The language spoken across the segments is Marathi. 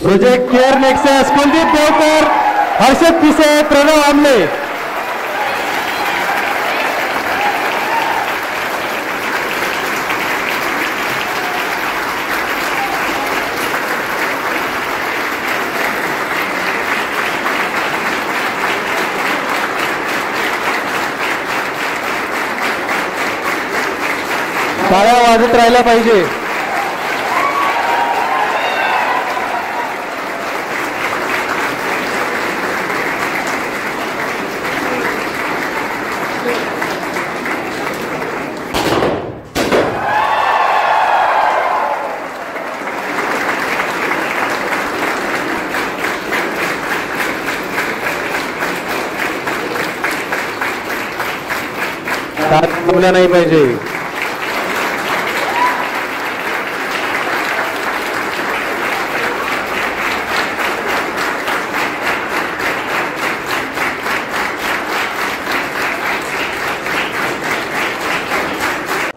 Project care nexus Kuldeep Devkar, Harshad Pise, Pranav आमले. टाळ्या वाजत राहिल्या पाहिजे. थांबल्या नाही पाहिजे.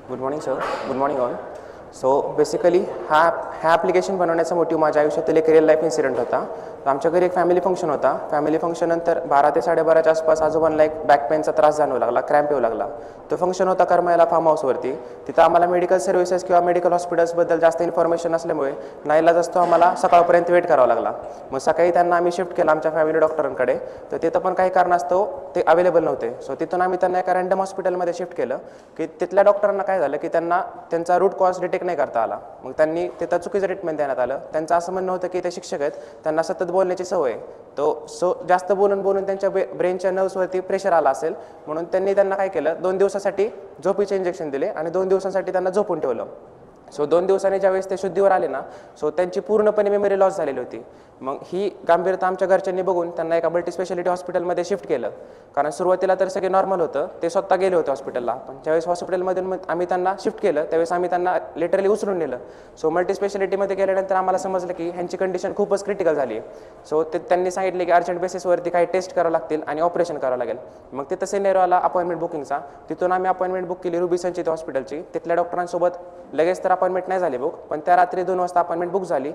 Good morning sir, good morning all. So basically हा ॲप्लिकेशन बनवण्याचा मोटिव्ह माझ्या आयुष्यातील एक रिअल लाईफ इन्सिडेंट होता. आमच्या घरी एक फॅमिली फंक्शन होता. फॅमिली फंक्शननंतर 12 ते 12:30च्या आसपास आजोबांना एक बॅक पेनचा त्रास जाणवू लागला, क्रॅम्प येऊ लागला. तो फंक्शन होता करमाळ्याला फार्म हाऊसवरती. तिथं आम्हाला मेडिकल सर्व्हिसेस किंवा मेडिकल हॉस्पिटल्सबद्दल जास्त इन्फॉर्मेशन नसल्यामुळे नाईलाज असतो आम्हाला सकाळपर्यंत वेट करावा लागला. मग सकाळी त्यांना आम्ही शिफ्ट केला आमच्या फॅमिली डॉक्टरांकडे. तर तिथं पण काही कारणास्तव ते अवेलेबल नव्हते. सो तिथून आम्ही त्यांना एका रँडम हॉस्पिटलमध्ये शिफ्ट केलं की तिथल्या डॉक्टरांना काय झालं की त्यांना त्यांचा रूट कॉज डिटेक्ट नाही करता आला. मग त्यांनी तिथं चुकीचं ट्रीटमेंट देण्यात आलं. त्यांचं असं म्हणणं होतं की ते शिक्षक आहेत, त्यांना सतत बोलण्याची सवय. तो जास्त बोलून त्यांच्या ब्रेनच्या नर्व्सवरती प्रेशर आला असेल, म्हणून त्यांनी त्यांना काय केलं, 2 दिवसासाठी झोपीचे इंजेक्शन दिले आणि 2 दिवसांसाठी त्यांना झोपून ठेवलं. सो 2 दिवसांनी ज्यावेळेस ते शुद्धीवर आले ना, सो त्यांची पूर्णपणे मेमरी लॉस झालेली होती. मग ही गंभीरता आमच्या घरच्यांनी बघून त्यांना एका मल्टीस्पेशालिटी हॉस्पिटलमध्ये शिफ्ट केलं. कारण सुरुवातीला तर सगळे नॉर्मल होतं, ते स्वतः गेले होते हॉस्पिटलला. पण ज्यावेळेस हॉस्पिटलमधून आम्ही त्यांना शिफ्ट केलं त्यावेळेस आम्ही त्यांना लिटरली उचलून नेलं. सो मल्टीस्पेशालिटीमध्ये गेल्यानंतर आम्हाला समजलं की ह्यांची कंडिशन खूपच क्रिटिकल झाली आहे. सो त्यांनी सांगितले की अर्जंट बेसिसवरती काही टेस्ट करावं लागतील आणि ऑपरेशन करावं लागेल. मग तिथं सिनेरिओ आला अपॉइंटमेंट बुकिंगचा. तिथून आम्ही अपॉइंटमेंट बुक केली रुबी संचित हॉस्पिटलची. तिथल्या डॉक्टरांसोबत लगेच तर अपॉइंटमेंट नाही झाली बुक, पण त्या रात्री 2 वाजता अपॉइंटमेंट बुक झाली.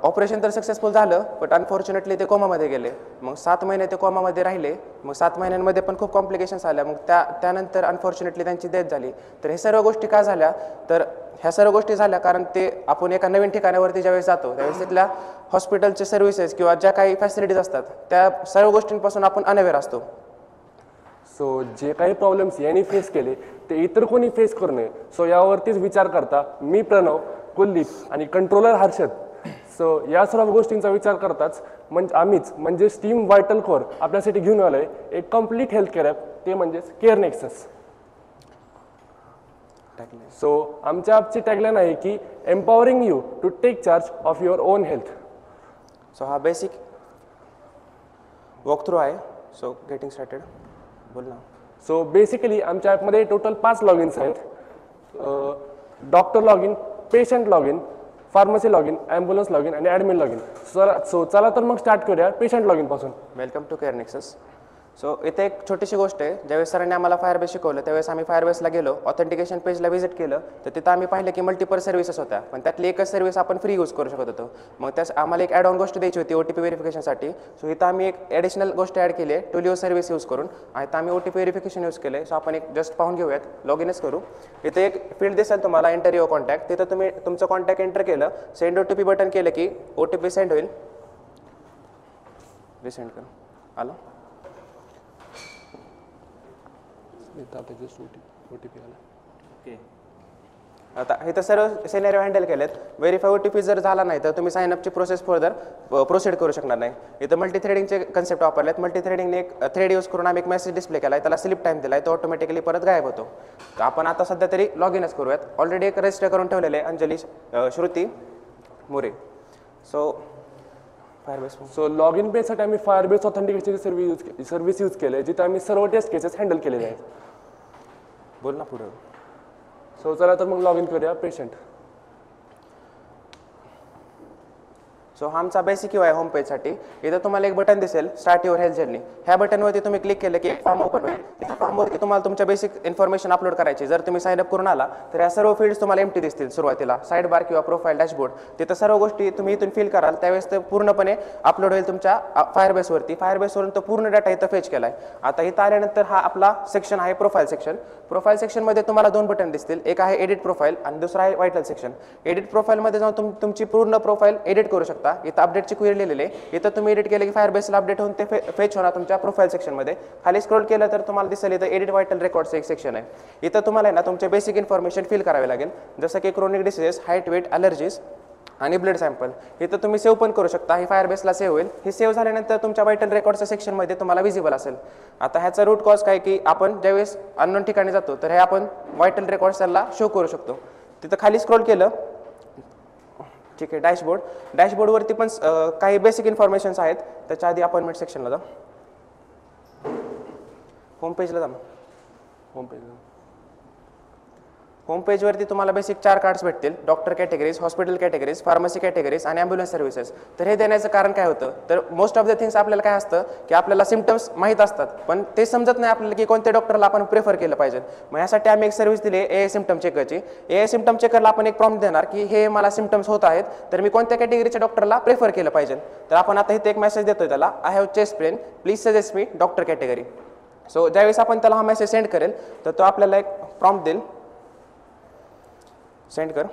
ऑपरेशन तर सक्सेसफुल झालं, बट अनफॉर्च्युनेटली ते कोमामध्ये गेले. मग 7 महिने ते कोमामध्ये राहिले. मग 7 महिन्यांमध्ये पण खूप कॉम्प्लिकेशन्स आल्या. मग त्यानंतर अनफॉर्च्युनेटली त्यांची डेथ झाली. तर हे सर्व गोष्टी का झाल्या, तर ह्या सर्व गोष्टी झाल्या कारण ते आपण एका नवीन ठिकाणावरती ज्यावेळेस जातो त्यावेळेस तिथल्या हॉस्पिटलचे सर्व्हिसेस किंवा ज्या काही फॅसिलिटीज असतात त्या सर्व गोष्टींपासून आपण अनअवेअर असतो. सो जे काही प्रॉब्लेम्स यांनी फेस केले ते इतर कोणी फेस करू नये, सो यावरतीच विचार करता मी प्रणव, कुलदीप आणि कंट्रोलर हर्षद, सो या सर्व गोष्टींचा विचार करताच आम्हीच म्हणजे स्टीम व्हायटल कोर आपल्यासाठी घेऊन आलोय एक कम्प्लीट हेल्थ केअर ॲप, ते म्हणजेच केअर नेक्सस. सो आमच्या ॲपची टॅगलाईन आहे की empowering you to take charge of your own health. So हा बेसिक वॉक थ्रू आहे. So getting started. बोल ना. सो बेसिकली आमच्या ॲपमध्ये टोटल 5 लॉग इन्स आहेत. Doctor log in, patient log in, pharmacy log in, ambulance log in आणि ॲडमिन लॉग इन. सो चला तर मग स्टार्ट करूया पेशंट लॉग इनपासून. Welcome to care nexus. So इथे एक छोटीशी गोष्ट आहे. ज्यावेळेस सरांनी आम्हाला फायरबेस शिकवलं त्यावेळेस आम्ही फायरबेसला गेलो, ऑथेंटिकेशन पेजला व्हिजिट केलं, तर तिथं आम्ही पाहिलं की मल्टिपल सर्व्हिसेस होत्या, पण त्यातली एकच सर्व्हिस आपण फ्री यूज करू शकत होतो. मग त्यास आम्हाला एक ॲड ऑन गोष्ट द्यायची होती OTP व्हेरिफिकेशनसाठी. सो इथं आम्ही एक ॲडिशनल गोष्ट ॲड केली आहे, टुलिओ सर्व्हिस यूज करून. आणि इथं आम्ही OTP व्हेरिफिकेशन यूज केलं आहे. सो आपण एक जस्ट पाहून घेऊयात, लॉग इनच करू. इथे एक फील्ड दिसेल तुम्हाला, एंटर युअर कॉन्टॅक्ट. तिथं तुम्ही तुमचं कॉन्टॅक्ट एंटर केलं, सेंड OTP बटन केलं की OTP सेंड होईल. रिसेंड कर. आलं. ओके. आता इथं सर्व सिनेरिओ हँडल केलेत. व्हेरीफाय OTP जर झाला नाही तर तुम्ही साइनअपची प्रोसेस फर्दर प्रोसीड करू शकणार नाही. इथं मल्टीथ्रेडिंगचे कन्सेप्ट वापरलेत. मल्टीथ्रेडिंगने एक थ्रेड यूज करून आम्ही एक मेसेज डिस्प्ले केला आहे, त्याला स्लिप टाईम दिला आहे, तो ऑटोमॅटिकली परत गायब होतो. तर आपण आता सध्या तरी लॉग इनच करूयात. ऑलरेडी एक रजिस्टर करून ठेवलेले आहे, Anjali Shruti More. So Firebase. So log in पेजसाठी आम्ही फायरबेस ऑथेंटिकेशन सर्व्हिस यूज केलं आहे, जिथं आम्ही सर्व टेस्ट केसेस हँडल केलेले आहेत. बोल ना पुढे. सो चला तर मग लॉग इन करूया पेशंट. सो हा आमचा बेसिक यू आहे होम पेजसाठी. इथं तुम्हाला एक बटन दिसेल स्टार्ट युअर हेल्थ जर्नी. ह्या बटनवरती तुम्ही क्लिक केलं की एक फॉर्म ओपन होईल. त्या फॉर्मवरती तुम्हाला तुमच्या बेसिक इन्फॉर्मेशन अपलोड करायची. जर तुम्ही साईन अप करून आला तर या सर्व फील्ड्स तुम्हाला एम्प्टी दिसतील सुरुवातीला, साईड बार किंवा प्रोफाईल डॅशबोर्ड. तिथं सर्व गोष्टी तुम्ही इथून फिल कराल त्यावेळेस ते पूर्णपणे अपलोड होईल तुमच्या फायरबेसवरती. फायरबेसवरून तो पूर्ण डाटा इथं फेच केला आहे. आता इथं आल्यानंतर हा आपला सेक्शन आहे प्रोफाईल सेक्शन. प्रोफाईल सेक्शनमध्ये तुम्हाला 2 बटन दिसतील. एक आहे एडिट प्रोफाईल आणि दुसरा आहे व्हायटल सेक्शन. एडिट प्रोफाईलमध्ये जाऊन तुमची पूर्ण प्रोफाईल एडिट करू शकता. इथं अपडेटची क्वेरी लिहिलेली आहे. इथं तुम्ही एडिट केलं की फायरबेसला अपडेट होऊन ते फेच होणार तुमच्या प्रोफाईल सेक्शनमध्ये. खाली स्क्रोल केलं तर तुम्हाला दिसेल इथं एडिट व्हायटल रेकॉर्डचं एक सेक्शन आहे. इथं तुम्हाला ना तुमचे बेसिक इन्फॉर्मेशन फिल करावे लागेल, जसं की chronic diseases, height, weight, allergies आणि ब्लड सॅम्पल. इथं तुम्ही सेव्ह पण करू शकता. ही फायरबेसला सेव्ह होईल. ही सेव्ह झाल्यानंतर तुमच्या व्हायटल रेकॉर्डच्या सेक्शनमध्ये तुम्हाला विजिबल असेल. आता ह्याचा रूट कॉज काय की आपण ज्यावेळेस अननोन ठिकाणी जातो तर हे आपण व्हायटल रेकॉर्ड्स त्याला शो करू शकतो. तिथं खाली स्क्रोल केलं, ठीक आहे, डॅशबोर्ड. डॅशबोर्डवरती पण काही बेसिक इन्फॉर्मेशन्स आहेत. त्याच्या आधी अपॉइंटमेंट सेक्शनला जा, होम पेजला जा. होम पेजवरती तुम्हाला बेसिक 4 कार्ड्स भेटतील. Doctor categories, hospital categories, pharmacy categories आणि ॲम्ब्युलन्स सर्व्हिसेस. तर हे देण्याचं कारण काय होतं, तर मोस्ट ऑफ द थिंग्स आपल्याला काय असतं की आपल्याला सिम्पटम्स माहीत असतात पण ते समजत नाही आपल्याला की कोणत्या डॉक्टरला आपण प्रेफर केलं पाहिजे. मग यासाठी आम्ही एक सर्व्हिस दिली आहे सिम्पटम चेकरची. सिम्पटम चेकरला आपण एक प्रॉम्प्ट देणार की हे मला सिम्पटम्स होत आहेत तर मी कोणत्या कॅटेगरीच्या डॉक्टरला प्रेफर केलं पाहिजे. तर आपण आता इथे एक मेसेज देतोय त्याला, I have chest pain, please suggest me doctor category. So ज्यावेळेस आपण त्याला हा मेसेज सेंड करेल तर तो आपल्याला एक प्रॉम्प्ट देईल, सेंड कर.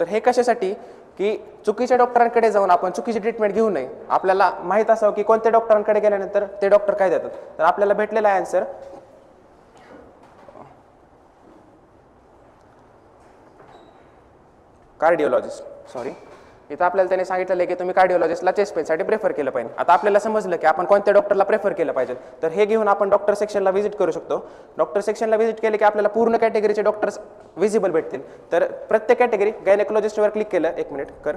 तर हे कशासाठी की चुकीच्या डॉक्टरांकडे जाऊन आपण चुकीची ट्रीटमेंट घेऊ नये. आपल्याला माहीत असावं की कोणत्या डॉक्टरांकडे गेल्यानंतर ते डॉक्टर काय देतात. तर आपल्याला भेटलेला आहे आन्सर कार्डिओलॉजिस्ट. सॉरी, इथं आपल्याला त्याने सांगितलेलं आहे की तुम्ही कार्डिओलॉजिस्टला चेस्ट पेनसाठी प्रेफर केलं पाहिजे. आता आपल्याला समजलं की आपण कोणत्या डॉक्टरला प्रेफर केलं पाहिजे. तर हे घेऊन आपण डॉक्टर सेक्शनला व्हिजिट करू शकतो. डॉक्टर सेक्शनला व्हिजिट केले की आपल्याला पूर्ण कॅटेगरीचे डॉक्टर्स विजिबल भेटतील. तर प्रत्येक कॅटेगरी, गायनेकोलॉजिस्टवर क्लिक केलं, एक मिनिट कर,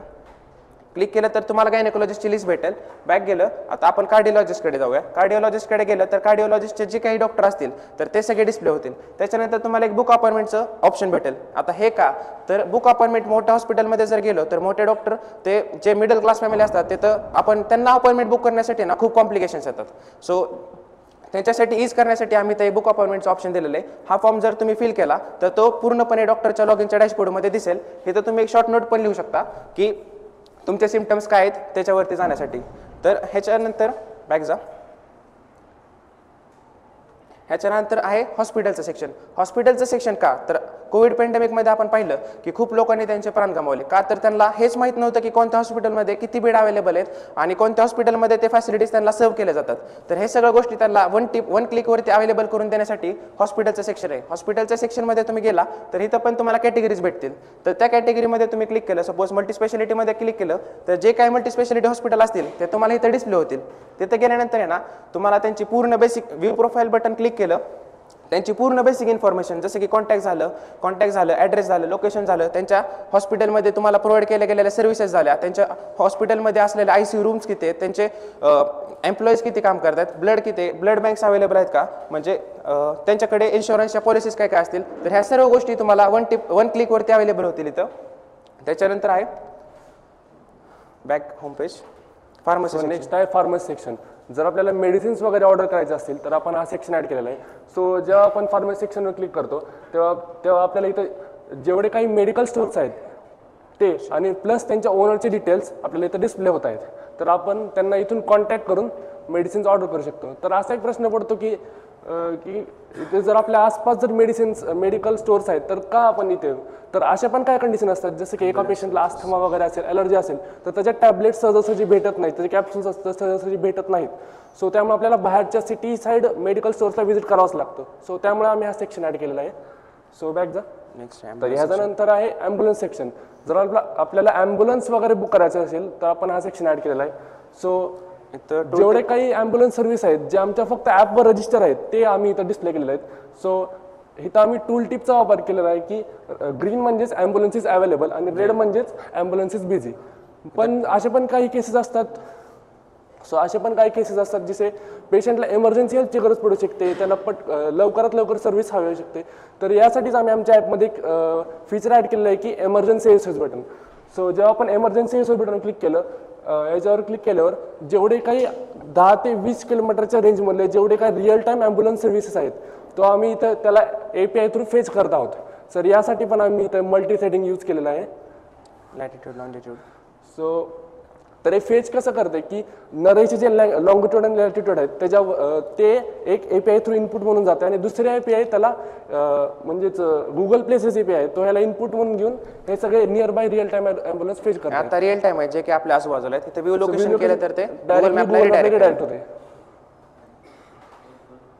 क्लिक केलं तर तुम्हाला गायनेकोलॉजिस्टची लिस्ट भेटेल. बॅक गेलं, आता आपण कार्डिओलॉजिस्टकडे जाऊया. कार्डिओलॉजिस्टकडे गेलं तर कार्डिओलॉजिस्टचे जे काही डॉक्टर असतील तर ते सगळे डिस्प्ले होतील. त्याच्यानंतर तुम्हाला एक बुक अपॉइंटमेंटचं ऑप्शन भेटेल. आता हे का, तर बुक अपॉइंटमेंट मोठ्या हॉस्पिटलमध्ये जर गेलो तर मोठे डॉक्टर ते जे मिडल क्लास फॅमिली असतात तिथं आपण त्यांना अपॉइंटमेंट बुक करण्यासाठी ना खूप कॉम्प्लिकेशन्स येतात. सो त्याच्यासाठी इज करण्यासाठी आम्ही ते बुक अपॉइंटमेंटचं ऑप्शन दिलेलं आहे. हा फॉर्म जर तुम्ही फिल केला तर तो पूर्णपणे डॉक्टरच्या लॉग इनच्या डॅशबोर्डमध्ये दिसेल. इथं तुम्ही एक शॉर्ट नोट पण लिहू शकता की तुमचे सिम्पटम्स काय आहेत त्याच्यावरती जाण्यासाठी. तर ह्याच्यानंतर बॅक जा. ह्याच्यानंतर आहे हॉस्पिटलचं सेक्शन. हॉस्पिटलचं सेक्शन का, तर कोविड पॅन्डेमिकमध्ये आपण पाहिलं की खूप लोकांनी त्यांचे प्राण गमावले. का, तर त्यांना हेच माहीत नव्हतं की कोणत्या हॉस्पिटलमध्ये किती बेड अवेलेबल आहेत आणि कोणत्या हॉस्पिटलमध्ये ते फॅसिलिटीज त्यांना सर्व केल्या जातात. तर हे सगळ्या गोष्टी त्यांना वन क्लिकवरती अवेलेबल करून देण्यासाठी हॉस्पिटलचं सेक्शन आहे. हॉस्पिटलच्या सेक्शनमध्ये तुम्ही गेला तर इथं पण तुम्हाला कॅटेगरीज भेटतील. तर त्या कॅटेगरीमध्ये तुम्ही क्लिक केलं, सपोज मल्टीस्पेशालिटीमध्ये क्लिक केलं तर जे काही मल्टीस्पेशालिटी हॉस्पिटल असतील ते तुम्हाला इथं डिस्प्ले होतील. तिथं गेल्यानंतर आहे ना तुम्हाला त्यांची पूर्ण basic view profile button click केलं, त्यांची पूर्ण बेसिक इन्फॉर्मेशन जसं की कॉन्टॅक्ट झालं, ॲड्रेस झालं, लोकेशन झालं, त्यांच्या हॉस्पिटलमध्ये तुम्हाला प्रोव्हाइड केल्या गेलेल्या सर्व्हिसेस झाल्या, त्यांच्या हॉस्पिटलमध्ये असलेल्या ICU रूम्स किती आहेत, त्यांचे एम्प्लॉईज किती काम करतात, ब्लड किती आहे, ब्लड बँक्स अवेलेबल आहेत का, म्हणजे त्यांच्याकडे इन्शुरन्सच्या पॉलिसीज काय काय असतील. तर ह्या सर्व गोष्टी तुम्हाला वन क्लिकवरती अवेलेबल होतील इथं. त्याच्यानंतर आहे back home page pharmacy. Next आहे फार्मसी सेक्शन. जर आपल्याला मेडिसिन्स वगैरे ऑर्डर करायचे असतील तर आपण हा सेक्शन ॲड केलेला आहे. सो जेव्हा आपण फार्मसी सेक्शनवर क्लिक करतो तेव्हा आपल्याला इथं जेवढे काही मेडिकल स्टोर्स आहेत ते आणि प्लस त्यांच्या ओनरचे डिटेल्स आपल्याला इथं डिस्प्ले होत आहेत. तर आपण त्यांना इथून कॉन्टॅक्ट करून मेडिसिन्स ऑर्डर करू शकतो. तर असा एक प्रश्न पडतो की इथे जर आपल्या आसपास जर मेडिकल स्टोर्स आहेत तर का आपण इथे, तर अशा पण काय कंडिशन असतात जसं की एका पेशंटला अस्थमा वगैरे असेल, ॲलर्जी असेल तर त्याच्या टॅबलेट्स सहजासहजी भेटत नाहीत, त्याचे कॅप्सूल्स असतात सहजासहजी भेटत नाहीत. सो त्यामुळे आपल्याला बाहेरच्या सिटी साईड मेडिकल स्टोर्सला व्हिजिट करावंच लागतं. सो त्यामुळे आम्ही हा सेक्शन ॲड केलेला आहे. सो बॅक जा. नेक्स्ट तर ह्याच्यानंतर आहे ॲम्ब्युलन्स सेक्शन. जर आपल्याला ॲम्ब्युलन्स वगैरे बुक करायचं असेल तर आपण हा सेक्शन ॲड केलेला आहे. सो जेवढे काही ॲम्ब्युलन्स सर्व्हिस आहेत जे आमच्या फक्त ॲपवर रजिस्टर आहेत ते आम्ही इथं डिस्प्ले केलेले आहेत. सो इथं आम्ही टूल टिपचा वापर केलेला आहे की ग्रीन म्हणजेच ॲम्ब्युलन्स इज अवेलेबल आणि रेड म्हणजेच ॲम्ब्युलन्स इज बिझी. पण असे पण काही केसेस असतात जिथे पेशंटला इमर्जन्सी हेल्पची गरज पडू शकते, त्याला लवकरात लवकर सर्व्हिस हवी शकते. तर यासाठीच आम्ही आमच्या ॲपमध्ये एक फीचर ॲड केलेलं आहे की इमर्जन्सी एस बटन. सो जेव्हा आपण एमर्जन्सी SOS बटन क्लिक केलं, याच्यावर क्लिक केल्यावर जेवढे काही 10 ते 20 किलोमीटरच्या रेंजमधले जेवढे काही रिअल टाईम ॲम्ब्युलन्स सर्व्हिसेस आहेत, तो आम्ही इथं त्याला API थ्रू फेच करत आहोत. सर यासाठी पण आम्ही इथं मल्टी सेटिंग यूज केलेलं आहे. लॅटिट्यूड लॉंजिट्यूड. सो तर हे फेच कसं करते की नरेचे जे लॉंगिट्यूड आणि लॅटिट्यूड आहेत त्याच्या ते एक API थ्रू इनपुट म्हणून जाते आणि दुसरे API त्याला म्हणजेच गुगल प्लेसेस API आहे तो ह्याला इनपुट म्हणून घेऊन हे सगळे near by real time ambulance fetch करतात. आता रिअल टाइम आहे जे की आपल्या आजूबाजूला आहे तिथे व्ह्यू लोकेशन केलं तर ते डायरेक्ट होते.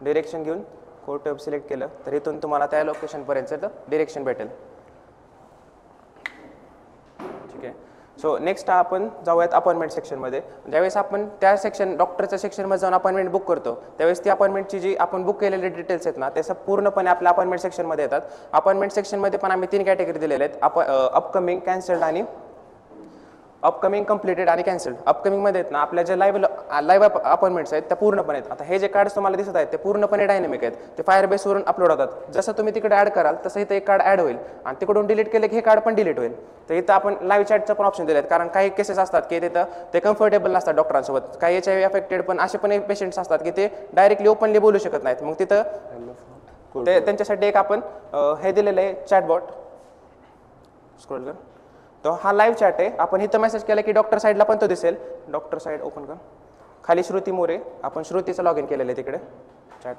डिरेक्शन घेऊन कोर्ट सिलेक्ट केलं तर इथून तुम्हाला त्या लोकेशनपर्यंत डिरेक्शन भेटेल. ठीक आहे. सो नेक्स्ट आपण जाऊयात अपॉइंटमेंट सेक्शनमध्ये. ज्यावेळेस आपण त्या सेक्शन डॉक्टरच्या सेक्शनमध्ये जाऊन अपॉइंटमेंट बुक करतो त्यावेळेस ती अपॉइंटमेंटची जी आपण बुक केलेले डिटेल्स आहेत ना ते पूर्णपणे आपल्या अपॉइंटमेंट सेक्शनमध्ये येतात. अपॉइंटमेंट सेक्शनमध्ये पण आम्ही 3 कॅटेगरी दिलेले आहेत, अपकमिंग, कॅन्सल्ड आणि अपकमिंग, कम्प्लिटेड आणि कॅन्सल्ड. अपकमिंगमध्ये आहेत ना आपल्या ज्या लाईव्ह अपॉइंटमेंट्स आहेत त्या पूर्णपणे आहेत. आता हे जे कार्ड्स तुम्हाला दिसत आहेत ते पूर्णपणे डायनेमिक आहेत, ते फायरबेसवरून अपलोड होतात. जसं तुम्ही तिकडे ॲड कराल तसं इथं एक कार्ड ॲड होईल आणि तिकडून डिलीट केले की हे कार्ड पण डिलीट होईल. तर इथं आपण लाईव्ह चॅटचं पण ऑप्शन दिले आहेत कारण काही केसेस असतात की तिथं ते कम्फर्टेबल नसतात डॉक्टरांसोबत. काही HIV अफेक्टेड पण असे पण पेशंट्स असतात की ते डायरेक्टली ओपनली बोलू शकत नाहीत. मग तिथं ते त्यांच्यासाठी एक आपण हे दिलेलं आहे चॅटबॉट. स्क्रोल कर. तो हा लाईव्ह चॅट आहे. आपण इथं मेसेज केला की डॉक्टर साईडला पण तो दिसेल. डॉक्टर साईड ओपन कर. खाली श्रुती मोरे, आपण श्रुतीचं लॉग इन केलेलं आहे तिकडे चॅट.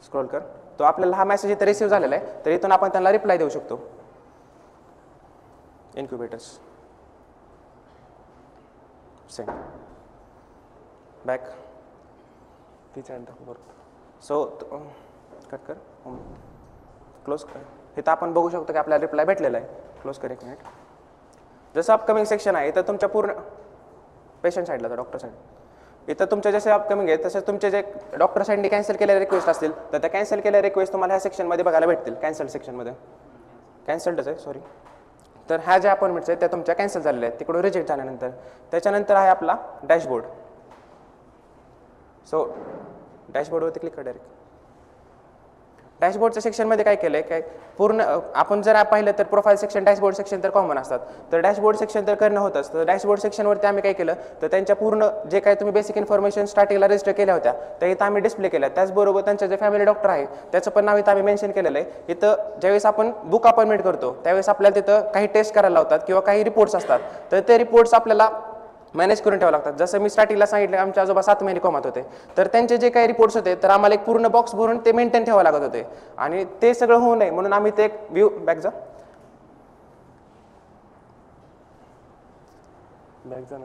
स्क्रोल कर. तो आपल्याला हा मेसेज इथं रिसीव्ह झालेला आहे तर इथून आपण त्यांना रिप्लाय देऊ शकतो. इन्क्युबेटर्स सेंड बॅक ती चॅट दाखव. सो कट कर, क्लोज कर. इथं आपण बघू शकतो की आपल्याला रिप्लाय भेटलेला आहे. क्लोज कर 1 मिनिट. जसं अपकमिंग सेक्शन आहे इथं तुमच्या पूर्ण पेशंट साईडला तर डॉक्टर साईड इथं तुमच्या जसे अपकमिंग आहे तसे तुमचे जे डॉक्टर साईडने कॅन्सल केलेले रिक्वेस्ट असतील तर त्या कॅन्सल केलेल्या रिक्वेस्ट तुम्हाला ह्या सेक्शनमध्ये बघायला भेटतील. कॅन्सल सेक्शनमध्ये कॅन्सल्डच आहे सॉरी. तर ह्या ज्या अपॉइंटमेंट्स आहेत त्या तुमच्या कॅन्सल झालेल्या आहेत तिकडून रिजेक्ट झाल्यानंतर. त्याच्यानंतर आहे आपला डॅशबोर्ड. सो डॅशबोर्डवरती क्लिक कर डायरेक्ट. डॅशबोर्डच्या सेक्शनमध्ये काय केलं आहे काय पूर्ण आपण जर पाहिलं तर प्रोफाईल सेक्शन, डॅशबोर्ड सेक्शन तर कॉमन असतात. तर डॅशबोर्ड सेक्शन तर करणं होतंच. तर डॅशबोर्ड सेक्शनवरती आम्ही काय केलं तर त्यांच्या पूर्ण जे काही तुम्ही बेसिक इन्फॉर्मेशन स्टार्टिंगला रजिस्टर केल्या होत्या त्या इथं आम्ही डिस्प्ले केल्या. त्याचबरोबर त्यांच्या जे फॅमिली डॉक्टर आहे त्याचं पण नाव इथं आम्ही मेन्शन केलेलं आहे. इथं ज्यावेळेस आपण बुक अपॉइंटमेंट करतो त्यावेळेस आपल्याला तिथं काही टेस्ट करायला लावतात किंवा काही रिपोर्ट्स असतात तर ते रिपोर्ट्स आपल्याला मॅनेज करून ठेवावं लागतात. जसं मी स्टार्टिंगला सांगितलं आमचे आजोबा 7 महिने कोमात होते तर त्यांचे जे काही रिपोर्ट्स होते तर आम्हाला एक पूर्ण बॉक्स भरून ते मेंटेन ठेवावं लागत होते आणि ते सगळं होऊ नये म्हणून आम्ही ते एक व्ह्यू बॅक जा ना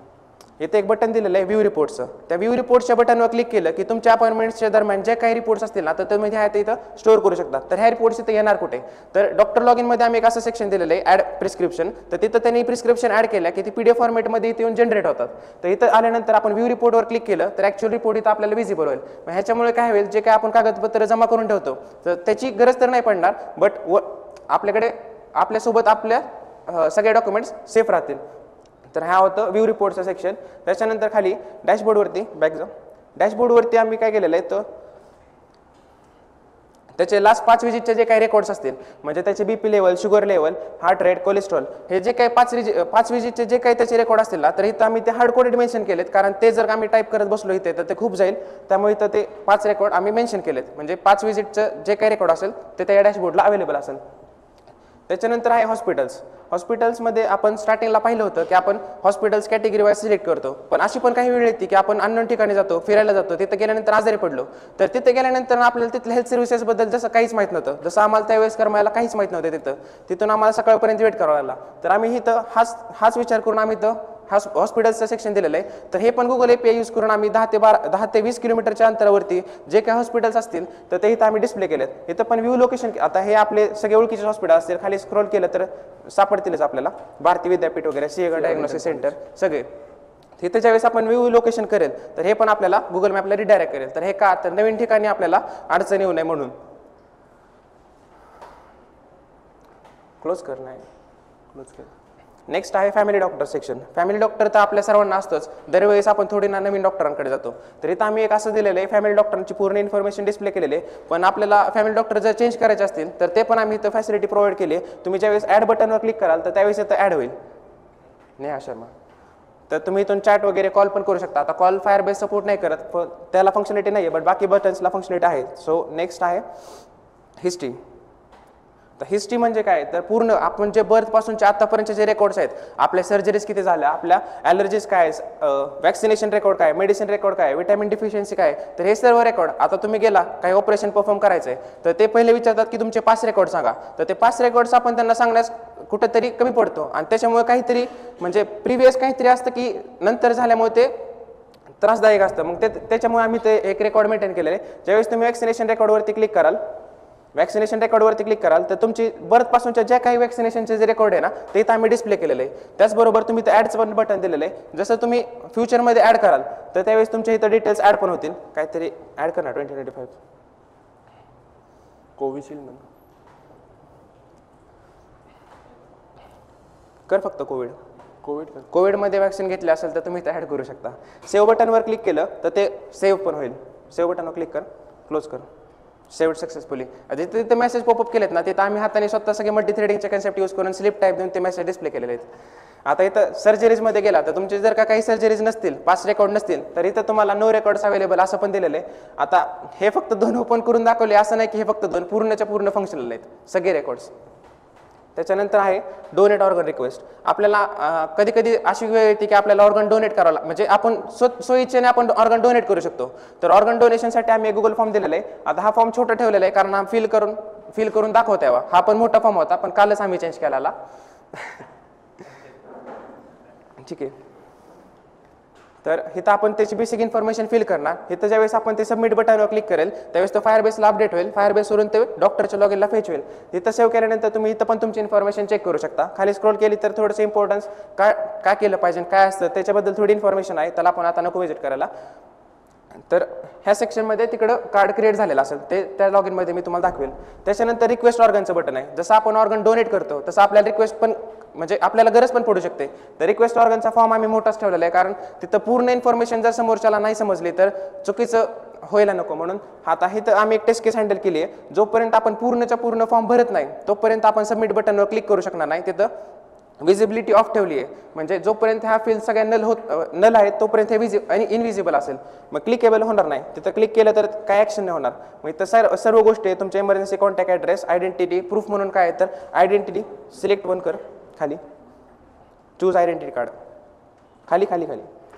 इथे एक बटन दिलेलं आहे व्ह्यू रिपोर्टचं. त्या व्ह्यू रिपोर्टच्या बटनवर क्लिक केलं की तुमच्या अपॉइंटमेंट्सच्या दरम्यान जे काही रिपोर्ट्स असतील ना तर तुम्ही ह्या इथं स्टोअर करू शकता. तर ह्या रिपोर्ट्स इथं येणार कुठे तर डॉक्टर लॉग इनमध्ये आम्ही एक असं सेक्शन दिलेलं आहे ॲड प्रिस्क्रिप्शन. तर तिथं त्यांनी प्रिस्क्रिप्शन ॲड केल्या की ती PDF फॉर्मॅटमध्ये इथे येऊन जनरेट होतात. तर इथं आल्यानंतर आपण व्ह्यू रिपोर्टवर क्लिक केलं तर ॲक्च्युअल रिपोर्ट इथं आपल्याला विजिबल होईल. मग ह्याच्यामुळे काय होईल जे काय आपण कागदपत्र जमा करून ठेवतो तर त्याची गरज तर नाही पडणार बट आपल्याकडे आपल्यासोबत आपल्या सगळे डॉक्युमेंट्स सेफ राहतील. तर हा होतं व्ह्यू रिपोर्टचं सेक्शन. त्याच्यानंतर खाली डॅशबोर्डवरती बॅक जा. डॅशबोर्डवरती आम्ही काय केलेलं आहे तर त्याचे लास्ट 5 विजिटचे जे काही रेकॉर्ड्स असतील म्हणजे त्याचे BP level, sugar level, heart rate, cholesterol हे जे काही 5 विजिटचे जे काही त्याचे रेकॉर्ड असतील ना तर इथं आम्ही ते हार्ड कोडेड मेन्शन केलेत कारण ते जर आम्ही टाईप करत बसलो इथे तर ते खूप जाईल. त्यामुळे इथं ते 5 रेकॉर्ड आम्ही मेन्शन केलेत म्हणजे 5 विजिटचं जे काही रेकॉर्ड असेल ते त्या डॅशबोर्डला अवेलेबल असेल. त्याच्यानंतर आहे हॉस्पिटल्स. हॉस्पिटल्समध्ये आपण स्टार्टिंगला पाहिलं होतं की आपण हॉस्पिटल्स कॅटेगरी वाईज सिलेक्ट करतो पण अशी पण काही वेळ येते की आपण अननोन ठिकाणी जातो, फिरायला जातो, तिथं गेल्यानंतर आजारी पडलो तर तिथे गेल्यानंतर आपल्याला तिथल्या हेल्थ सर्व्हिसेसबद्दल जसं काहीच माहीत नव्हतं. जसं आम्हाला त्यावेळेस करमायला काहीच माहीत नव्हतं तिथून आम्हाला सकाळपर्यंत वेट करावा लागला. तर आम्ही इथं हाच विचार करून आम्ही इथं हॉस्पिटल्सचं सेक्शन दिलेलं आहे. तर हे पण गुगल API यूज करून आम्ही 10 ते 20 किलोमीटरच्या अंतरावरती जे काही हॉस्पिटल्स असतील तर ते इथं आम्ही डिस्प्ले केलेत. इथं पण व्ह्यू लोकेशन आता हे आपले सगळे ओळखीचे हॉस्पिटल असतील खाली स्क्रोल केलं तर सापडतीलच आपल्याला भारती विद्यापीठ वगैरे, सिंहगड डायग्नोसिस सेंटर सगळे. तिथे ज्यावेळेस आपण व्ह्यू लोकेशन करेल तर हे पण आपल्याला गुगल मॅपला रिडायरेक्ट करेल. तर हे का तर नवीन ठिकाणी आपल्याला अडचण येऊ नये म्हणून. क्लोज कर नाही क्लोज कर. नेक्स्ट आहे family doctor section. Family doctor तर आपल्या सर्वांना असतंच, दरवेळेस आपण थोडी ना नवीन डॉक्टरांकडे जातो. तर इथं आम्ही एक असं दिलेलं आहे, फॅमिली डॉक्टरांची पूर्ण इन्फॉर्मेशन डिस्प्ले केलेली आहे. पण आपल्याला फॅमिली डॉक्टर जर चेंज करायचे असतील तर ते पण आम्ही इथं फॅसिलिटी प्रोव्हाइड केली आहे. तुम्ही ज्यावेळेस ॲड बटनवर क्लिक कराल तर त्यावेळेस इथं ॲड होईल नेहा शर्मा. तर तुम्ही इथून चॅट वगैरे कॉल पण करू शकता. आता कॉल फायरबेस सपोर्ट नाही करत, पण त्याला फंक्शनॅलिटी नाही आहे, बट बाकी बटन्सला फंक्शनॅलिटी आहे. सो नेक्स्ट आहे हिस्ट्री. तर हिस्ट्री म्हणजे काय, तर पूर्ण आपण जे बर्थपासूनचे आत्तापर्यंतचे जे रेकॉर्ड्स आहेत, आपल्या सर्जरीज किती झाल्या, आपल्या ॲलर्जीज काय, वॅक्सिनेशन रेकॉर्ड काय, मेडिसिन रेकॉर्ड काय, विटॅमिन डिफिशियन्सी काय, तर हे सर्व रेकॉर्ड. आता तुम्ही गेला काही ऑपरेशन परफॉर्म करायचं आहे तर ते पहिले विचारतात की तुमचे 5 रेकॉर्ड सांगा. तर ते 5 रेकॉर्ड्स आपण त्यांना सांगण्यास कुठेतरी कमी पडतो आणि त्याच्यामुळे काहीतरी म्हणजे प्रिव्हियस काहीतरी असतं की नंतर झाल्यामुळे ते त्रासदायक असतं. मग त्याच्यामुळे आम्ही ते एक रेकॉर्ड मेंटेन केलेलं आहे. ज्यावेळेस तुम्ही वॅक्सिनेशन रेकॉर्डवरती क्लिक कराल, वॅक्सिनेशन रेकॉर्डवरती क्लिक कराल तर तुमची बर्थपासूनच्या ज्या काही वॅक्सिनेशनचे जे रेकॉर्ड आहे ना ते इथं आम्ही डिस्प्ले केलेलं आहे. त्याचबरोबर तुम्ही इथं ॲडचं बटन दिलेलं आहे. जसं तुम्ही फ्युचरमध्ये ॲड कराल तर त्यावेळेस तुमच्या इथं डिटेल्स ॲड पण होतील. काहीतरी ॲड करणार 2025 कोविशिल्ड म्हणून कर फक्त कोविडमध्ये वॅक्सिन घेतले असेल तर तुम्ही इथं ॲड करू शकता. सेव्ह बटनवर क्लिक केलं तर ते सेव्ह पण होईल. सेव्ह बटनवर क्लिक कर, क्लोज कर, सेव्ह सक्सेसफुली. तिथे मेसेज पॉपअप केलेत ना, तिथं आम्ही हाताने स्वतः सगळे मल्टी थ्रेडिंगचे कन्सेप्ट यूज करून स्लिप टाईप देऊन ते मेसेज डिस्प्ले केलेले आहेत. आता इथं सर्जरीजमध्ये गेला तर तुमचे जर का काही सर्जरीज नसतील, 5 रेकॉर्ड नसतील तर इथं तुम्हाला नो रेकॉर्ड्स अवेलेबल असं पण दिलेलं आहे. आता हे फक्त 2 ओपन करून दाखवले असं नाही की हे फक्त 2, पूर्णच्या पूर्ण फंक्शनल आहेत सगळे रेकॉर्ड्स. त्याच्यानंतर आहे डोनेट ऑर्गन रिक्वेस्ट. आपल्याला कधी कधी अशी वेळ येते की आपल्याला ऑर्गन डोनेट करावं लागतं, म्हणजे आपण सोयीच्छेने आपण ऑर्गन डोनेट करू शकतो. तर ऑर्गन डोनेशनसाठी आम्ही गुगल फॉर्म दिलेला आहे. आता हा फॉर्म छोटा ठेवलेला आहे कारण हा फिल करून दाखवता यावा. हा पण मोठा फॉर्म होता पण कालच आम्ही चेंज केलेला. ठीक आहे. तर इथं आपण त्याची बेसिक इन्फॉर्मेशन फिल करणार. इथं ज्यावेळेस आपण ते सबमिट बटनवर क्लिक करेल त्यावेळेस तो फायरबेसला अपडेट होईल. फायरबेसवरून ते डॉक्टरच्या लॉगिनला फेच होईल. तिथं सेव्ह केल्यानंतर तुम्ही इथं पण तुमची इन्फॉर्मेशन चेक करू शकता. खाली स्क्रोल केली तर थोडंसं इम्पॉर्टन्स काय केलं पाहिजे, काय असतं त्याच्याबद्दल थोडी इन्फॉर्मेशन आहे. त्याला आपण आता नको व्हिजिट करायला. तर ह्या सेक्शनमध्ये तिकडं कार्ड क्रिएट झालेलं असेल ते त्या लॉगिनमध्ये मी तुम्हाला दाखवेल. त्याच्यानंतर रिक्वेस्ट ऑर्गनचं बटन आहे. जसं आपण ऑर्गन डोनेट करतो तसं आपल्याला रिक्वेस्ट पण म्हणजे आपल्याला गरज पण पडू शकते. तर रिक्वेस्ट ऑर्गनचा फॉर्म आम्ही मोठाच ठेवलेला आहे कारण तिथं पूर्ण इन्फॉर्मेशन जर समोरच्याला नाही समजली तर चुकीचं व्हायला नको म्हणून. आता इथं आम्ही एक टेस्ट केस हँडल केली आहे. जोपर्यंत आपण पूर्णच्या पूर्ण फॉर्म भरत नाही तोपर्यंत आपण सबमिट बटनवर क्लिक करू शकणार नाही. तिथं विजिबिलिटी ऑफ ठेवली आहे, म्हणजे जोपर्यंत ह्या फील्ड सगळ्या नल आहेत तोपर्यंत हे आणि इनविजिबल असेल, मग क्लिकेबल होणार नाही. तिथं क्लिक केलं तर काय ॲक्शन नाही होणार. मग इथं सर्व गोष्टी आहे. तुमच्या emergency contact address, identity proof म्हणून काय आहे तर आयडेंटिटी सिलेक्ट 1 कर, खाली चूज आयडेंटिटी कार्ड, खाली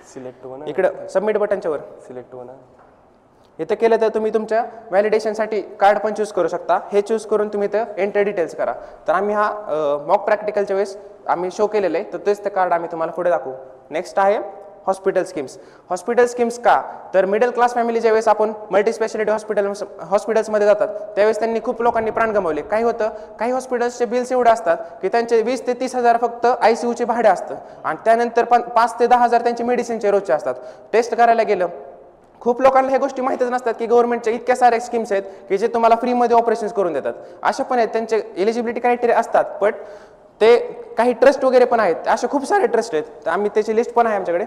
सिलेक्ट 1 इकडं सबमिट बटनच्या वर सिलेक्ट 1 इथं केलं तर तुम्ही तुमच्या व्हॅलिडेशनसाठी कार्ड पण चूज करू शकता. हे चूज करून तुम्ही इथं एंटर डिटेल्स करा. तर आम्ही हा मॉक प्रॅक्टिकलच्या वेळेस आम्ही शो केलेलं आहे, तर तेच ते कार्ड आम्ही तुम्हाला पुढे दाखवू. नेक्स्ट आहे हॉस्पिटल स्कीम्स. हॉस्पिटल स्कीम्स का, तर मिडल क्लास फॅमिली ज्यावेळेस आपण मल्टी स्पेशालिटी हॉस्पिटल्समध्ये जातात त्यावेळेस त्यांनी खूप लोकांनी प्राण गमावले. काय होतं, काही हॉस्पिटल्सचे बिल्स एवढे असतात की त्यांचे 20 ते 30 हजार फक्त ICUचे भाडे असतं आणि त्यानंतर 5 ते 10 हजार त्यांचे मेडिसिनचे रोजचे असतात. टेस्ट करायला गेलं खूप लोकांना ह्या गोष्टी माहीतच नसतात की गव्हर्नमेंटच्या इतक्या साऱ्या स्कीम्स आहेत की जे तुम्हाला फ्रीमध्ये ऑपरेशन्स करून देतात. अशा पण आहेत, त्यांचे एलिजिबिलिटी क्रायटेरिया असतात, बट ते काही ट्रस्ट वगैरे पण आहेत. असे खूप सारे ट्रस्ट आहेत, तर आम्ही त्याची लिस्ट पण आहे आमच्याकडे.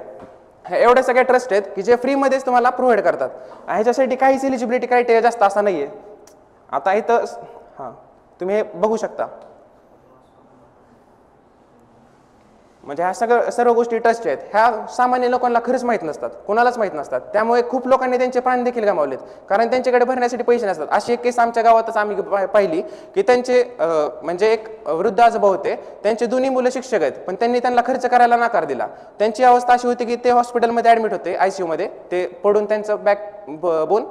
एवढे सगळे ट्रस्ट आहेत की जे फ्रीमध्येच तुम्हाला प्रोव्हाइड करतात. ह्याच्यासाठी काहीच एलिजिबिलिटी क्रायटेरिया जास्त असा नाही आहे. आता इथं तुम्ही हे बघू शकता, म्हणजे ह्या सर्व गोष्टी ट्रस्ट आहेत. ह्या सामान्य लोकांना खरंच माहीत नसतात, कोणालाच माहीत नसतात. त्यामुळे खूप लोकांनी त्यांचे प्राण देखील गमावलेत कारण त्यांच्याकडे भरण्यासाठी पैसे नसतात. अशी एक केस आमच्या गावातच आम्ही पाहिली की त्यांचे म्हणजे एक वृद्ध आजोबा होते, त्यांचे दोन्ही मुलं शिक्षक आहेत पण त्यांना खर्च करायला नकार दिला. त्यांची अवस्था अशी होती की ते हॉस्पिटलमध्ये ॲडमिट होते ICUमध्ये, ते पडून त्यांचं बोन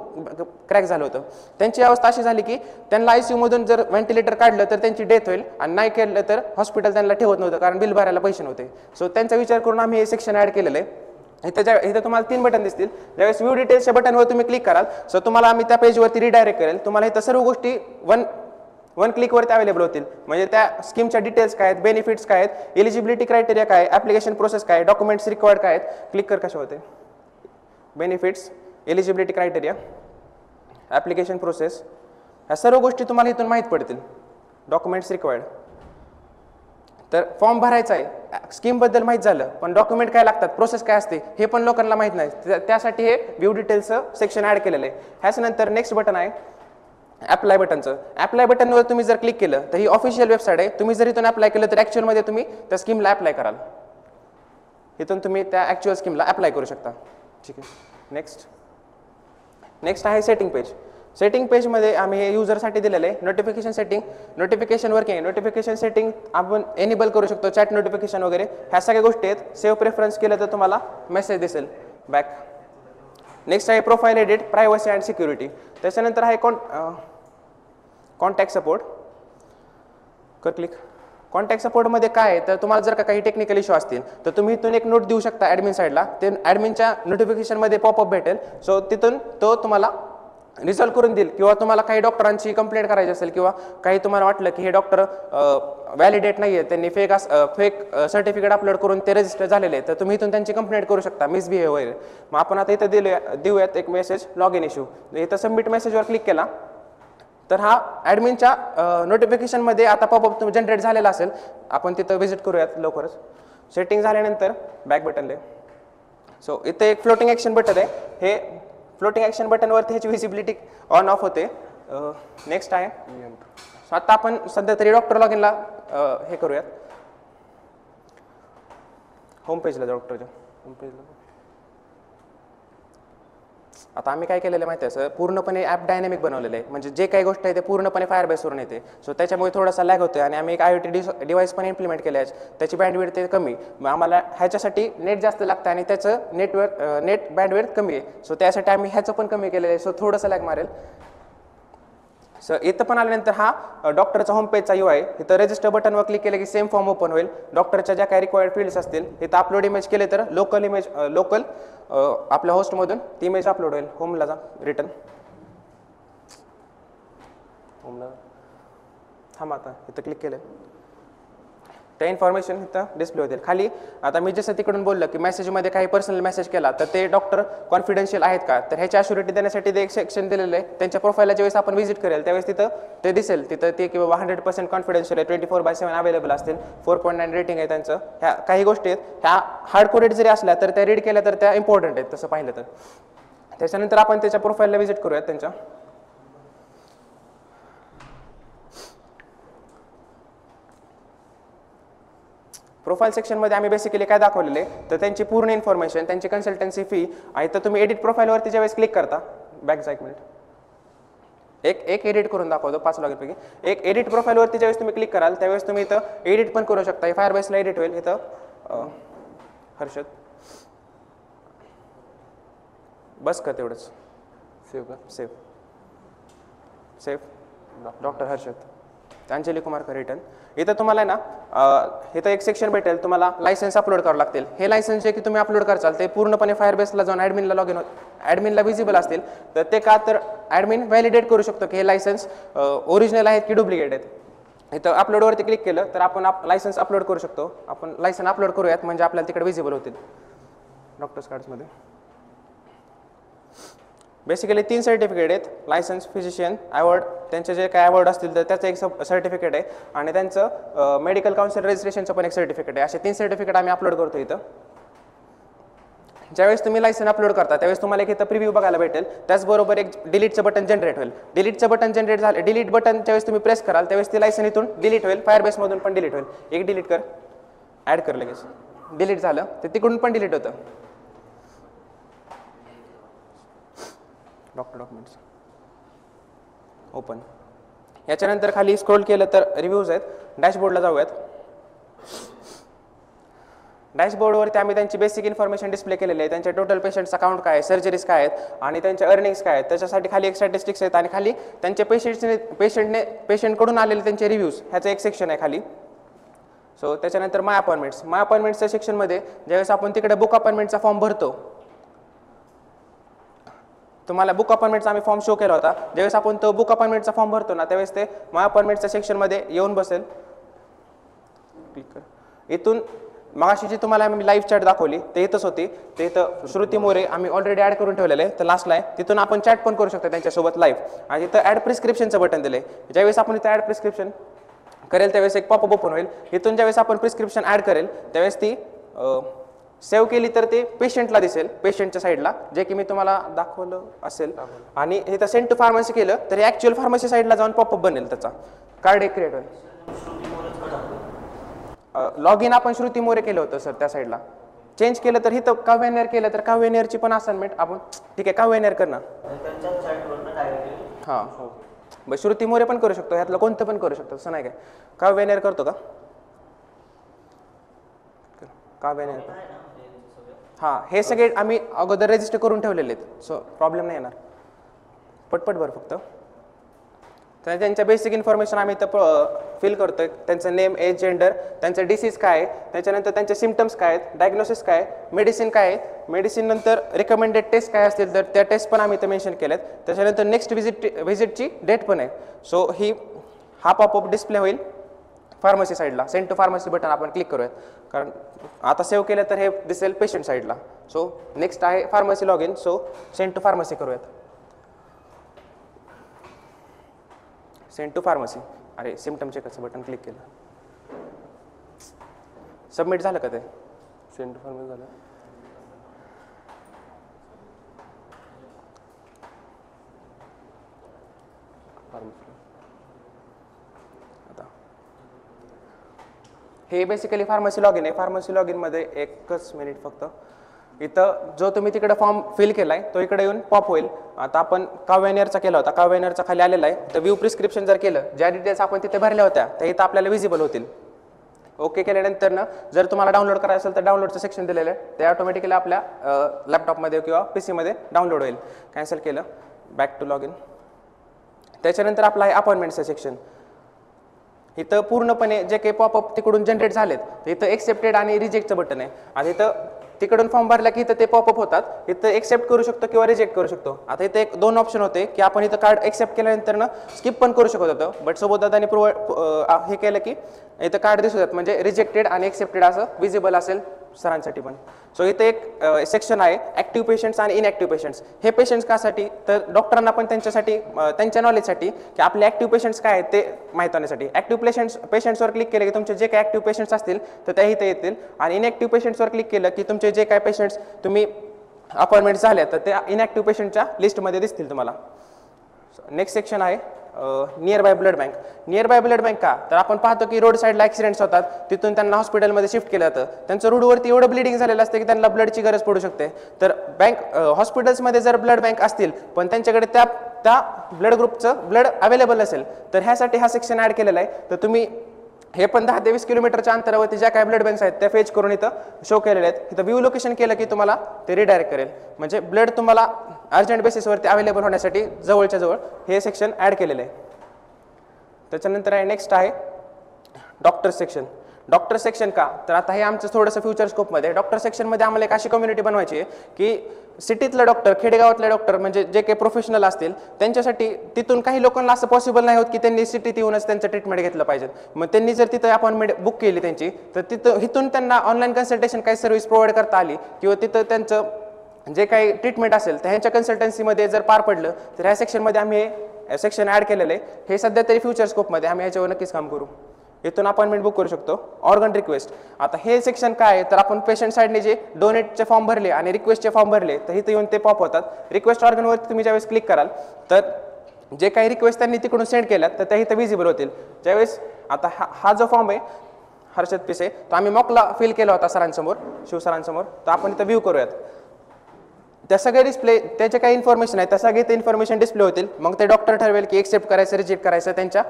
क्रॅक झालं होतं. त्यांची अवस्था अशी झाली की त्यांना ICUमधून जर व्हेंटिलेटर काढलं तर त्यांची डेथ होईल आणि नाही केलं तर हॉस्पिटल त्यांना ठेवत नव्हतं कारण बिल भरायला पैसे नव्हते. सो त्यांचा विचार करून आम्ही हे सेक्शन ॲड केलेलं आहे. इथं तुम्हाला 3 बटन दिसतील. ज्यावेळेस व्ह्यू डिटेल्सच्या बटनवर तुम्ही क्लिक कराल सो तुम्हाला आम्ही त्या पेजवरती रिडायरेक्ट करेल. तुम्हाला इथं सर्व गोष्टी वन क्लिकवरती अवेलेबल होतील, म्हणजे त्या स्कीमच्या डिटेल्स काय आहेत, बेनिफिट्स काय आहेत, एलिजिबिलिटी क्रायटेरिया काय, ॲप्लिकेशन प्रोसेस काय, डॉक्युमेंट्स रिक्वायर्ड काय आहेत. क्लिक कर कशा होते, benefits, eligibility criteria, application process, ह्या सर्व गोष्टी तुम्हाला इथून माहीत पडतील. डॉक्युमेंट्स रिक्वायर्ड, तर फॉर्म भरायचा आहे, स्कीमबद्दल माहीत झालं, पण डॉक्युमेंट काय लागतात, प्रोसेस काय असते हे पण लोकांना माहीत नाही. त्यासाठी हे व्ह्यू डिटेल्सचं सेक्शन ॲड केलेलं आहे. ह्याच्यानंतर नेक्स्ट बटन आहे अप्लाय बटनचं. अप्लाय बटनवर तुम्ही जर क्लिक केलं तर ही ऑफिशियल वेबसाईट आहे. तुम्ही जर इथून अप्लाय केलं तर ॲक्च्युअलमध्ये तुम्ही त्या स्कीमला अप्लाय कराल. इथून तुम्ही त्या ॲक्च्युअल स्कीमला अप्लाय करू शकता. ठीक आहे. नेक्स्ट आहे सेटिंग पेज. सेटिंग पेजमध्ये आम्ही हे युजरसाठी दिलेलं आहे. Notification setting, notification working. Notification setting आपण एनेबल करू शकतो, चॅट नोटिफिकेशन वगैरे ह्या सगळ्या गोष्टी आहेत. सेव्ह प्रेफरन्स केलं तर तुम्हाला मेसेज दिसेल बॅक. नेक्स्ट आहे profile edit, privacy and security. त्याच्यानंतर आहे कॉन्टॅक्ट सपोर्ट. कर क्लिक. कॉन्टॅक्ट सपोर्टमध्ये काय आहे तर तुम्हाला जर का काही टेक्निकल इश्यू असतील तर तुम्ही इथून एक नोट देऊ शकता ॲडमिन साईडला. ते ॲडमिनच्या नोटिफिकेशनमध्ये पॉपअप भेटेल. सो तिथून तो तुम्हाला रिझॉल्व करून देईल. किंवा तुम्हाला काही डॉक्टरांची कंप्लेंट करायची असेल किंवा काही तुम्हाला वाटलं की हे डॉक्टर व्हॅलिडेट नाही आहे, त्यांनी फेक सर्टिफिकेट अपलोड करून ते रजिस्टर झालेले आहे, तर तुम्ही इथून त्यांची कंप्लेंट करू शकता मिसबिहेव वगैरे. मग आपण आता इथं देऊयात एक मेसेज लॉग इन इश्यू. इथं सबमिट मेसेजवर क्लिक केला तर हा ॲडमिनच्या नोटिफिकेशनमध्ये आता पॉपअप जनरेट झालेला असेल. आपण तिथं व्हिजिट करूयात लवकरच. सेटिंग झाल्यानंतर बॅक बटनला. सो इथे एक फ्लोटिंग ॲक्शन बटन आहे. हे फ्लोटिंग ॲक्शन बटनवरती ह्याची व्हिजिबिलिटी ऑन ऑफ होते. नेक्स्ट आहे आता आपण सध्या तरी डॉक्टर लॉग इनला हे करूयात. होम पेजला डॉक्टरच्या होम पेजला. आता आम्ही काय केलेलं माहिती आहे सर, पूर्णपणे ॲप डायनॅमिक बनवलेलं आहे. म्हणजे जे काही गोष्ट आहे ते पूर्णपणे फायरबेसवरून येते. सो त्याच्यामुळे थोडासा लॅग होतो. आणि आम्ही एक IoT डिव्हाइस पण इम्प्लिमेंट केलं आहे. त्याची बँडविड्थ ते कमी. मग आम्हाला ह्याच्यासाठी नेट जास्त लागतं आणि त्याचं नेट बँडविड्थ कमी आहे. सो त्यासाठी आम्ही ह्याचं पण कमी केलेलं आहे. सो थोडंसं लॅग मारेल. सो इथं पण आल्यानंतर हा डॉक्टरचा होम पेजचा UI आहे. इथं रजिस्टर बटनवर क्लिक केलं की सेम फॉर्म ओपन होईल. डॉक्टरच्या ज्या काही रिक्वायर्ड फील्ड्स असतील इथं अपलोड इमेज केले तर लोकल आपल्या होस्टमधून ती इमेज अपलोड होईल. होमला जा, रिटर्न होमला थांबा. आता इथं क्लिक केलं त्या इन्फॉर्मेशन इथं डिस्प्ले होतील खाली. आता मी जसं तिकडून बोललं की मेसेजमध्ये काही पर्सनल मेसेज केला तर ते डॉक्टर कॉन्फिडेन्शियल आहेत का, तर ह्याची अश्युरिटी देण्यासाठी ते एक सेक्शन दिलेलं आहे. त्यांच्या प्रोफाईलला ज्यावेळेस आपण व्हिजिट करेल त्यावेळेस तिथं ते दिसेल. तिथं ते किंवा 100% कॉन्फिडेन्शियल आहे, 24/7 अवेलेबल असतील, 4.9 रेटिंग आहे त्यांचं. ह्या काही गोष्टी आहेत ह्या हार्ड कोडेड जरी असल्या तर त्या रीड केल्या तर त्या इम्पॉर्टंट आहेत तसं पाहिलं तर. त्याच्यानंतर आपण त्याच्या प्रोफाईलला व्हिजिट करूयात त्यांच्या. प्रोफाईल सेक्शनमध्ये आम्ही बेसिकली काय दाखवलेलं आहे तर त्यांची पूर्ण इन्फॉर्मेशन, त्यांची कन्सल्टन्सी फी आहे. तर तुम्ही एडिट प्रोफाईलवरती ज्यावेळेस क्लिक करता, बॅकचा एक मिनिट, एक एडिट करून दाखवतो 5 लॉगिनपैकी. एक एडिट प्रोफाईलवरती ज्यावेळेस तुम्ही क्लिक कराल त्यावेळेस तुम्ही इथं एडिट पण करू शकता. फायरबेसला एडिट होईल. इथं हर्षद बस का तेवढंच सेव्ह डॉक्टर हर्षद, अंजली कुमार का रिटर्न. इथं तुम्हाला ना इथं एक सेक्शन भेटेल, तुम्हाला लायसन्स अपलोड करावं लागतील. हे लायसन्स जे की तुम्ही अपलोड करचाल ते पूर्णपणे फायरबेसला जाऊन ॲडमिनला लॉग इन ॲडमिनला विजिबल असतील. तर ते का तर ॲडमिन व्हॅलिडेट करू शकतो की हे लायसन्स ओरिजिनल आहेत की डुप्लिकेट आहेत. इथं अपलोडवरती क्लिक केलं तर आपण लायसन्स अपलोड करू शकतो. आपण लायसन्स अपलोड करूयात म्हणजे आपल्याला तिकडे विजिबल होतील डॉक्टर्स कार्ड्समध्ये. बेसिकली 3 सर्टिफिकेट आहेत, लायसन्स, फिजिशियन, अवॉर्ड. त्यांचे जे काय अवॉर्ड असतील तर त्याचं एक सर्टिफिकेट आहे आणि त्यांचं मेडिकल काउन्सिल रजिस्ट्रेशनचं पण एक सर्टिफिकेट आहे. असे 3 सर्टिफिकेट आम्ही अपलोड करतो इथं. ज्यावेळेस तुम्ही लायसन अपलोड करता त्यावेळेस तुम्हाला एक इथं प्रिव्ह्यू बघायला भेटेल. त्याचबरोबर एक डिलीटचं बटन जनरेट होईल. डिलीटचं बटन जनरेट झालं, डिलीट बटन ज्यावेळेस तुम्ही प्रेस कराल त्यावेळेस ती लायसन इथून डिलीट होईल, फायरबेसमधून पण डिलीट होईल. एक डिलीट कर, ॲड कर, लगेच डिलीट झालं ते तिकडून पण डिलीट होतं. Documents open. याच्यानंतर खाली स्क्रोल केलं तर रिव्ह्यूज आहेत. डॅशबोर्डला जाऊयात. डॅशबोर्डवरती आम्ही त्यांची बेसिक इन्फॉर्मेशन डिस्प्ले केलेली आहे. त्यांचे टोटल पेशंट्स अकाउंट काय आहे, सर्जरीज काय आहेत आणि त्यांच्या अर्निंग्स काय आहेत. त्याच्यासाठी खाली एक स्टॅटिस्टिक्स आहेत आणि खाली त्यांचे पेशंटकडून आलेले त्यांचे रिव्ह्यूज ह्याचं एक सेक्शन आहे खाली. सो त्याच्यानंतर माय अपॉइंटमेंट्सच्या सेक्शनमध्ये ज्यावेळेस आपण तिकडे बुक अपॉइंटमेंटचा फॉर्म भरतो, तुम्हाला बुक अपॉइंटमेंटचा आम्ही फॉर्म शो केला होता. ज्यावेळेस आपण तो बुक अपॉइंटमेंटचा फॉर्म भरतो ना त्यावेळेस ते माय अपॉइंटमेंटच्या सेक्शनमध्ये येऊन बसेल. क्लिक कर. इथून मगाशी जी तुम्हाला आम्ही लाईव्ह चॅट दाखवली ते इथंच होती. ते इथं श्रुती मोरे आम्ही ऑलरेडी ॲड करून ठेवलेलं आहे, तर लास्टला आहे. तिथून आपण चॅट पण करू शकतो त्यांच्यासोबत लाईव्ह. आणि इथं ॲड प्रिस्क्रिप्शनचं बटन दिलं आहे. ज्यावेळेस आपण इथं ॲड प्रिस्क्रिप्शन करेल त्यावेळेस एक पॉपअप ओपन होईल. इथून ज्यावेळेस आपण प्रिस्क्रिप्शन ॲड करेल त्यावेळेस ती सेव्ह केली तर ते पेशंटला दिसेल, पेशंटच्या साईडला, जे की मी तुम्हाला दाखवलं असेल. आणि इथं सेंड टू फार्मसी केलं तर ॲक्च्युअल फार्मसी साईडला जाऊन पॉपअप बनेल, त्याचा कार्ड एक क्रिएट होईल. लॉग इन आपण श्रुती मोरे केलं होतं सर त्या साईडला. चेंज केलं तर इथं काव्यानेर केलं तर काव्यानेरची पण असाइनमेंट आपण ठीक आहे काव्यानेर करणार. हां हो, बस श्रुती मोरे पण करू शकतो, ह्यातलं कोणतं पण करू शकतो, असं नाही काय. काव्यानेर करतो का काव्यानेर? हां, हे सगळे आम्ही अगोदर रजिस्टर करून ठेवलेले आहेत, सो प्रॉब्लेम नाही येणार. पटपट बरं फक्त तर त्यांच्या बेसिक इन्फॉर्मेशन आम्ही इथं फिल करतोय. त्यांचं नेम, एज, जेंडर, त्यांचं डिसीज काय आहे, त्याच्यानंतर त्यांचे सिम्टम्स काय आहेत, डायग्नोसिस काय आहे, मेडिसिन काय आहे, मेडिसिन नंतर रिकमेंडेड टेस्ट काय असतील तर त्या टेस्ट पण आम्ही इथं मेन्शन केल्यात. त्याच्यानंतर नेक्स्ट व्हिजिटची डेट पण आहे. सो हा पॉपअप डिस्प्ले होईल फार्मसी साईडला. सेंड टू फार्मसी बटन आपण क्लिक करूयात, कारण आता सेव्ह केलं तर हे दिसेल पेशंट साईडला. सो नेक्स्ट आहे pharmacy log in. So send to pharmacy करूयात. Send to pharmacy. अरे सिम्टम चेकरचं बटन क्लिक केलं, सबमिट झालं का ते? सेंड टू फार्मसी झालं. आता हे बेसिकली फार्मसी लॉग इन आहे. फार्मसी लॉग इनमध्ये एकच मिनिट फक्त, इथं जो तुम्ही तिकडे फॉर्म फिल केलाय तो इकडे येऊन पॉप होईल. आता आपण काव्यानेरचा केला होता, काव्यानेरचा खाली आलेला आहे. तर व्ह्यू प्रिस्क्रिप्शन जर केलं, ज्या डिटेल्स आपण तिथे भरल्या होत्या त्या इथं आपल्याला विजिबल होतील. ओके केल्यानंतर ना जर तुम्हाला डाउनलोड करायचं असेल तर डाउनलोडचं सेक्शन दिलेलं आहे, ते ऑटोमॅटिकली आपल्या लॅपटॉपमध्ये किंवा पीसीमध्ये डाउनलोड होईल. कॅन्सल केलं, बॅक टू लॉग इन. त्याच्यानंतर आपला आहे अपॉइंटमेंटचं सेक्शन. इथं पूर्णपणे जे काही पॉपअप तिकडून जनरेट झालेत, इथं एक्सेप्टेड आणि रिजेक्टचं बटन आहे. आणि इथं तिकडून फॉर्म भरला की इथं ते पॉपअप होतात. इथं एक्सेप्ट करू शकतो किंवा रिजेक्ट करू शकतो. आता इथं एक दोन ऑप्शन होते की आपण इथं कार्ड एक्सेप्ट केल्यानंतर ना स्किप पण करू शकत होतं, बट सोबत दादानी हे केलं की इथं कार्ड दिसू द्यात, म्हणजे रिजेक्टेड आणि एक्सेप्टेड असं विजिबल असेल सरांसाठी पण. सो इथं एक सेक्शन आहे ॲक्टिव्ह पेशंट्स आणि इनॲक्टिव्ह पेशंट्स. हे पेशंट्स कासाठी तर डॉक्टरांना पण त्यांच्यासाठी त्यांच्या नॉलेजसाठी की आपले ॲक्टिव्ह पेशंट्स काय आहेत ते माहीत होण्यासाठी. ॲक्टिव्ह पेशंट्सवर क्लिक केलं की तुमचे जे काही ॲक्टिव्ह पेशंट्स असतील तर त्या इथं येतील. आणि इनॲक्टिव्ह पेशंट्सवर क्लिक केलं की तुमचे जे काही पेशंट्स तुम्ही अपॉइंटमेंट झाल्या तर त्या इनॲक्टिव्ह पेशंटच्या लिस्टमध्ये दिसतील तुम्हाला. नेक्स्ट सेक्शन आहे near by blood bank. Near by blood bank का तर आपण पाहतो की रोड साईडला ॲक्सिडेंट्स होतात, तिथून त्यांना हॉस्पिटलमध्ये शिफ्ट केलं जातं. त्यांचं रोडवरती एवढं ब्लिडिंग झालेलं असतं की त्यांना ब्लडची गरज पडू शकते. तर हॉस्पिटल्समध्ये जर ब्लड बँक असतील पण त्यांच्याकडे त्या ब्लड ग्रुपचं ब्लड अवेलेबल असेल तर ह्यासाठी हा सेक्शन ॲड केलेला आहे. तर तुम्ही हे पण 10 ते 20 किलोमीटरच्या अंतरावरती ज्या काही ब्लड बँक्स आहेत त्या फेच करून इथं शो केलेले आहेत. इथं व्ह्यू लोकेशन केलं की तुम्हाला ते रिडायरेक्ट करेल, म्हणजे ब्लड तुम्हाला अर्जंट बेसिसवरती अवेलेबल होण्यासाठी जवळच्या जवळ हे सेक्शन ॲड केलेलं आहे. त्याच्यानंतर आहे नेक्स्ट आहे डॉक्टर सेक्शन. डॉक्टर सेक्शन का तर आता हे आमचं थोडंसं फ्युचर स्कोपमध्ये. डॉक्टर सेक्शनमध्ये आम्हाला एक अशी कम्युनिटी बनवायची आहे की सिटीतलं डॉक्टर, खेडेगावातले डॉक्टर म्हणजे जे काही प्रोफेशनल असतील त्यांच्यासाठी तिथून काही लोकांना असं पॉसिबल नाही होत की त्यांनी सिटीत येऊनच त्यांचं ट्रीटमेंट घेतलं पाहिजे. मग त्यांनी जर तिथं अपॉइंटमेंट बुक केली त्यांची तर इथून त्यांना ऑनलाईन कन्सल्टेशन काही सर्व्हिस प्रोव्हाइड करता आली किंवा तिथं त्यांचं जे काही ट्रीटमेंट असेल तर ह्यांच्या कन्सल्टन्सीमध्ये जर पार पडलं तर ह्या सेक्शनमध्ये आम्ही हे सेक्शन ॲड केलेलं आहे. हे सध्या तरी फ्युचर स्कोपमध्ये आम्ही याच्यावर नक्कीच काम करू. इथून अपॉइंटमेंट बुक करू शकतो. Organ request. आता हे सेक्शन काय आहे तर आपण पेशंट साईडने जे डोनेटचे फॉर्म भरले आणि रिक्वेस्टचे फॉर्म भरले तर इथं येऊन ते पॉप होतात. रिक्वेस्ट ऑर्गनवरती तुम्ही ज्यावेळेस क्लिक कराल तर जे काही रिक्वेस्ट त्यांनी तिकडून सेंड केल्यात तर त्या इथं विजिबल होतील. ज्यावेळेस आता हा जो फॉर्म आहे हर्षद पिसे तो आम्ही मॉकला फिल केला होता सरांसमोर, शिवसरांसमोर, तर आपण इथं व्ह्यू करूयात. त्या सगळे डिस्प्ले त्याचे काही इन्फॉर्मेशन आहे त्या सगळे ते इन्फॉर्मेशन डिस्प्ले होतील. मग ते डॉक्टर ठरवेल की एक्सेप्ट करायचं रिजेक्ट करायचं त्यांच्या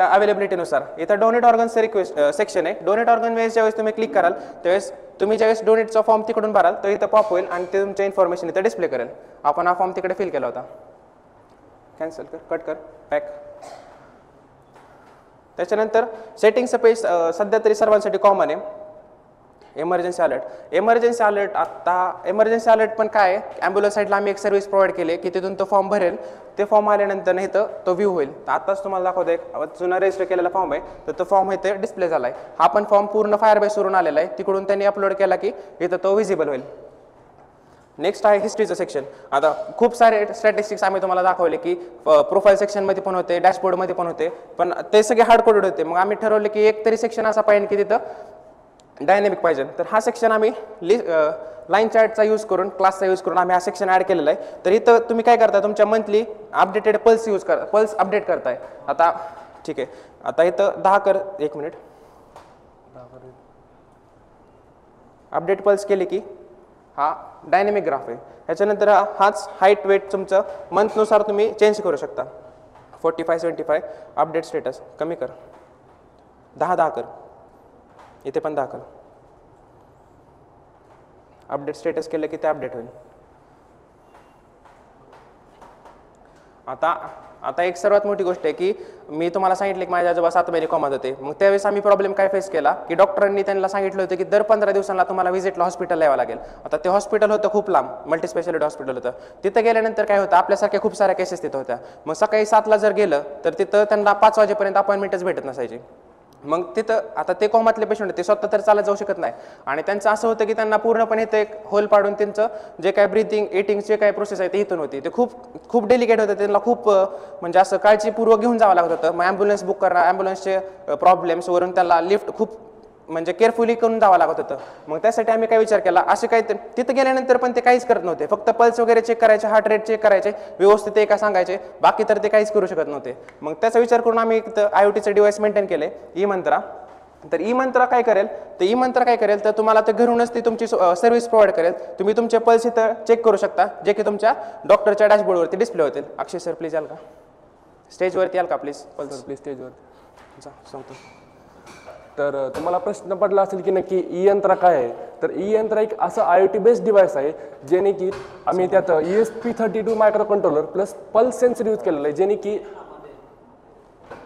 अवेलेबिलिटीनुसार. इथं डोनेट ऑर्गनचं रिक्वेस्ट सेक्शन आहे. डोनेट ऑर्गन वेळेस ज्यावेळेस तुम्ही क्लिक कराल त्यावेळेस तुम्ही ज्यावेळेस डोनेटचा फॉर्म तिकडून भराल तर इथं पॉप होईल आणि ते तुमच्या इन्फॉर्मेशन इथं डिस्प्ले करेल. आपण हा फॉर्म तिकडे फिल केला होता. कॅन्सल कर, कट कर, बॅक. त्याच्यानंतर सेटिंगचं पेज सध्या तरी सर्वांसाठी कॉमन आहे. Emergency alert. इमर्जन्सी अलर्ट आता इमर्जन्सी अलर्ट पण काय आहे ॲम्ब्युलन्स साईडला आम्ही एक सर्व्हिस प्रोव्हाइड केली की तिथून तो फॉर्म भरेल. ते फॉर्म आल्यानंतर नाही तर तो व्ह्यू होईल. तर आताच तुम्हाला दाखवतो एक जुना रजिस्टर केलेला फॉर्म आहे तर तो फॉर्म इथे डिस्प्ले झाला आहे. हा पण फॉर्म पूर्ण फायरबेसवरून आलेला आहे, तिकडून त्यांनी अपलोड केला की इथं तो विजिबल होईल. नेक्स्ट आहे हिस्ट्रीचं सेक्शन. आता खूप सारे स्टॅटिस्टिक्स आम्ही तुम्हाला दाखवले की प्रोफाईल सेक्शनमध्ये पण होते, डॅशबोर्डमध्ये पण होते, पण ते सगळे हार्ड कोडेड होते. मग आम्ही ठरवले की एक तरी सेक्शन असा पाहिजे की तिथं डायनॅमिक पाहिजे. तर हा सेक्शन आम्ही लाईन चार्टचा यूज करून, क्लासचा यूज करून आम्ही हा सेक्शन ॲड केलेला आहे. तर इथं तुम्ही काय करता, तुमच्या मंथली अपडेटेड पल्स यूज करा, पल्स अपडेट करताय. आता ठीक आहे, आता इथं 10 कर, 1 मिनिट, अपडेट पल्स केले की हा डायनेमिक ग्राफ आहे. ह्याच्यानंतर हाच हाईट वेट तुमचं मंथनुसार तुम्ही चेंज करू शकता. 45, 75 अपडेट स्टेटस कमी कर, 10 कर, इथे पण 10 कर. अपडेट स्टेटस केलं की ते अपडेट होईल. आता एक सर्वात मोठी गोष्ट आहे की मी तुम्हाला सांगितलं की माझ्या आजोबा 7 महिने कोमात होते. मग त्यावेळेस आम्ही प्रॉब्लेम काय फेस केला की डॉक्टरांनी त्यांना सांगितलं होतं की दर 15 दिवसांना तुम्हाला व्हिजिटला हॉस्पिटलला यावं लागेल. आता ते हॉस्पिटल होतं खूप लांब, मल्टीस्पेशालिटी हॉस्पिटल होतं. तिथं गेल्यानंतर काय होतं, आपल्यासारख्या खूप साऱ्या केसेस तिथं होत्या. मग सकाळी 7ला जर गेलं तर तिथं त्यांना 5 वाजेपर्यंत अपॉइंटमेंटच भेटत नसायची. मग तिथं आता ते कोमातले पेशंट होते, स्वतः तर चालत जाऊ शकत नाही. आणि त्यांचं असं होतं की त्यांना पूर्णपणे ते एक होल पाडून त्यांचं जे काय ब्रिथिंग, इटिंग जे काय प्रोसेस आहे ते इथून होती. ते खूप डेलिकेट होतं. त्यांना खूप म्हणजे असं काळजीपूर्वक घेऊन जावं लागत होतं. मग ॲम्ब्युलन्स बुक करणं, ॲम्ब्युलन्सचे प्रॉब्लेम्सवरून त्याला लिफ्ट खूप म्हणजे केअरफुली करून जावं लागत होतं. मग त्यासाठी आम्ही काय विचार केला, असे काही तिथं गेल्यानंतर पण ते काहीच करत नव्हते. फक्त पल्स वगैरे चेक करायचे, हार्ट रेट चेक करायचे, व्यवस्थित आहे का सांगायचे, बाकी तर ते काहीच करू शकत नव्हते. मग त्याचा विचार करून आम्ही इथं IoTचं डिव्हाइस मेंटेन केले, ई-मंत्रा. तर ई-मंत्रा काय करेल तर तुम्हाला ते घरूनच ती तुमची सर्व्हिस प्रोव्हाइड करेल. तुम्ही तुमचे पल्स इथं चेक करू शकता, जे की तुमच्या डॉक्टरच्या डॅशबोर्डवरती डिस्प्ले होतील. अक्षय सर प्लीज याल का स्टेजवरती, याल का प्लीज, पल्स प्लीज स्टेजवरती जा सांगतो. तर तुम्हाला प्रश्न पडला असेल की नक्की ई-यंत्रा काय आहे. तर ई-यंत्रा एक असं IoT बेस्ड डिव्हाइस आहे जेणे की आम्ही त्यात ESP32 micro controller plus pulse sensor use केलेलं आहे, जेणे की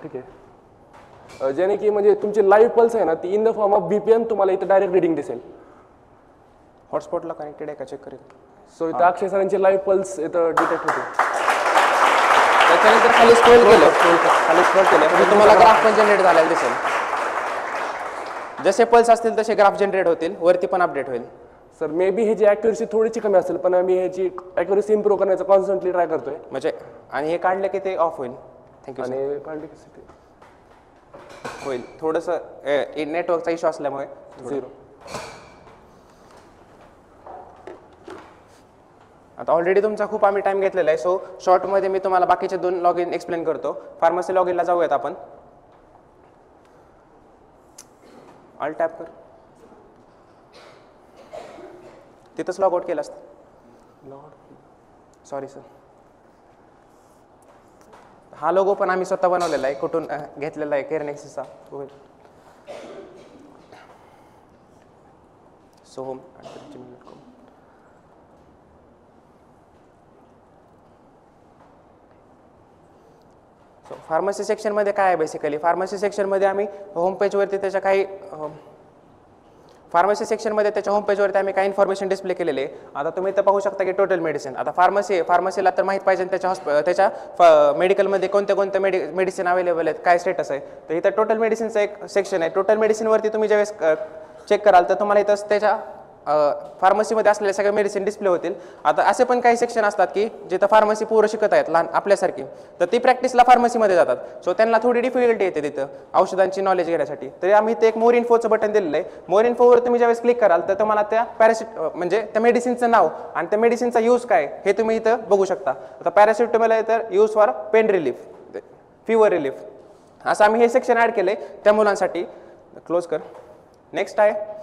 ठीक आहे, जेणे की म्हणजे तुमची लाईव्ह पल्स आहे ना ती in the form of BPM तुम्हाला इथं डायरेक्ट रिडिंग दिसेल. हॉटस्पॉटला कनेक्टेड आहे का चेक करेल. सो इथं अक्षय सरांची लाईव्ह पल्स इथं डिटेक्ट होते. त्याच्यानंतर खाली स्क्रोल केलं म्हणजे तुम्हाला ग्राफ पण जनरेट झालेला दिसेल. जसे पल्स असतील तसे ग्राफ जनरेट होतील, वरती पण अपडेट होईल. सर मे बी ह्याची ॲक्युरेसी थोडीशी कमी असेल, पण आम्ही ह्याची ॲक्युरेसी इम्प्रूव्ह करण्याचा कॉन्स्टंटली ट्राय करतोय. म्हणजे आणि हे काढलं की ते ऑफ होईल. थँक्यू. आणि काढली होईल थोडंसं नेटवर्कचा इश्यू असल्यामुळे 0. आता ऑलरेडी तुमचा खूप आम्ही टाइम घेतलेला आहे. सो शॉर्टमध्ये मी तुम्हाला बाकीचे 2 लॉग इन एक्सप्लेन करतो. फार्मसी लॉग इनला जाऊयात आपण. ऑल टॅप कर, तिथंच लॉग आउट केलं असतं. Sorry sir. हा लोगो पण आम्ही स्वतः बनवलेला आहे, कुठून घेतलेला आहे, केअरनेक्सचा. सो होम फार्मसी सेक्शनमध्ये काय आहे बेसिकली, फार्मसी सेक्शनमध्ये आम्ही होम पेजवरती त्याच्या काही होम पेजवरती आम्ही काही इन्फॉर्मेशन डिस्प्ले केलेले आहे. आता तुम्ही इथं पाहू शकता की टोटल मेडिसिन. आता फार्मसीला तर माहीत पाहिजे त्याच्या मेडिकलमध्ये कोणत्या मेडिसिन अवेलेबल आहेत, काय स्टेटस आहे. तर इथं टोटल मेडिसिनचं एक सेक्शन आहे. टोटल मेडिसिनवरती तुम्ही ज्यावेळेस चेक कराल तर तुम्हाला इथं त्याच्या फार्मसीमध्ये असलेले सगळे मेडिसिन डिस्प्ले होतील. आता असे पण काही सेक्शन असतात की जिथं फार्मसी पोरं शिकत आहेत लहान आपल्यासारखी, तर ती प्रॅक्टिसला फार्मसीमध्ये जातात. सो त्यांना थोडी डिफिकल्टी येते तिथं औषधांची नॉलेज घेण्यासाठी. तरी आम्ही ते एक मोर इन्फोचं बटन दिलेलं आहे. मोर इन्फोवर तुम्ही ज्यावेळेस क्लिक कराल तर तुम्हाला त्या म्हणजे त्या मेडिसिनचं नाव आणि त्या मेडिसिनचा यूज काय हे तुम्ही इथं बघू शकता. आता पॅरासिटामॉल आहे तर use for pain relief, fever relief, असं आम्ही हे सेक्शन ॲड केलं आहे त्या मुलांसाठी. क्लोज कर. नेक्स्ट आहे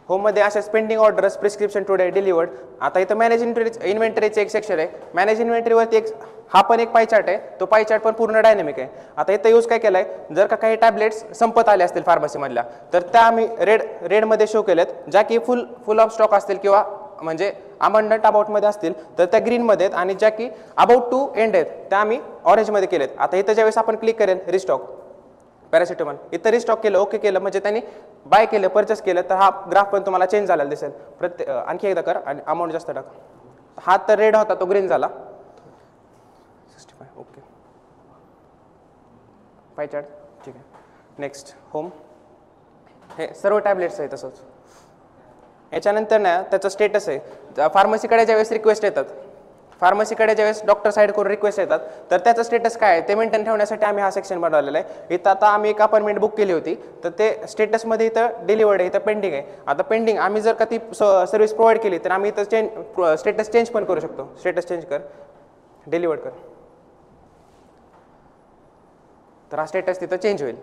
होममध्ये अशा pending orders, prescription today delivered. आता इथं मॅनेज इन्व्हेंटरीचं एक सेक्शन आहे. मॅनेज इन्व्हेंटरीवरती हा पण एक पाय चार्ट आहे. तो पाय चार्ट पण पूर्ण डायनेमिक आहे. आता इथं यूज काय केलं आहे, जर का काही टॅबलेट्स संपत आले असतील फार्मसीमधल्या तर त्या आम्ही रेडमध्ये शो केल्यात. ज्या की फुल ऑफ स्टॉक असतील किंवा म्हणजे अबंडंट अबाउटमध्ये असतील तर त्या ग्रीनमध्ये आहेत, आणि ज्या की अबाउट टू एंड आहेत त्या आम्ही ऑरेंजमध्ये केलेत. आता इथं ज्यावेळेस आपण क्लिक करेल रिस्टॉक पॅरासिटामॉल, इथं रिस्टॉक केलं, ओके केलं म्हणजे त्यांनी बाय केलं, परचेस केलं, तर हा ग्राफ पण तुम्हाला चेंज झालेला दिसेल. आणखी एकदा कर आणि अमाऊंट जास्त टाक. हा तर रेड होता तो ग्रीन झाला. 65 ओके. पाय चार्ट ठीक आहे. Next home. हे सर्व टॅबलेट्स आहे तसंच. याच्यानंतर ना त्याचं स्टेटस आहे. फार्मसीकडे ज्यावेळेस रिक्वेस्ट येतात, फार्मसीकडे ज्यावेळेस डॉक्टर साईड करून रिक्वेस्ट येतात, तर त्याचं स्टेटस काय आहे ते मेंटेन ठेवण्यासाठी आम्ही हा सेक्शन बनवलेला आहे. इथं आता आम्ही एक अपॉइंटमेंट बुक केली होती, तर ते स्टेटसमध्ये इथं डिलिवर्ड आहे, इथं पेंडिंग आहे. आता पेंडिंग आम्ही जर का ती सर्व्हिस प्रोव्हाइड केली तर आम्ही इथं स्टेटस चेंज पण करू शकतो. स्टेटस चेंज कर, डिलिवर्ड कर, तर हा स्टेटस तिथं चेंज होईल.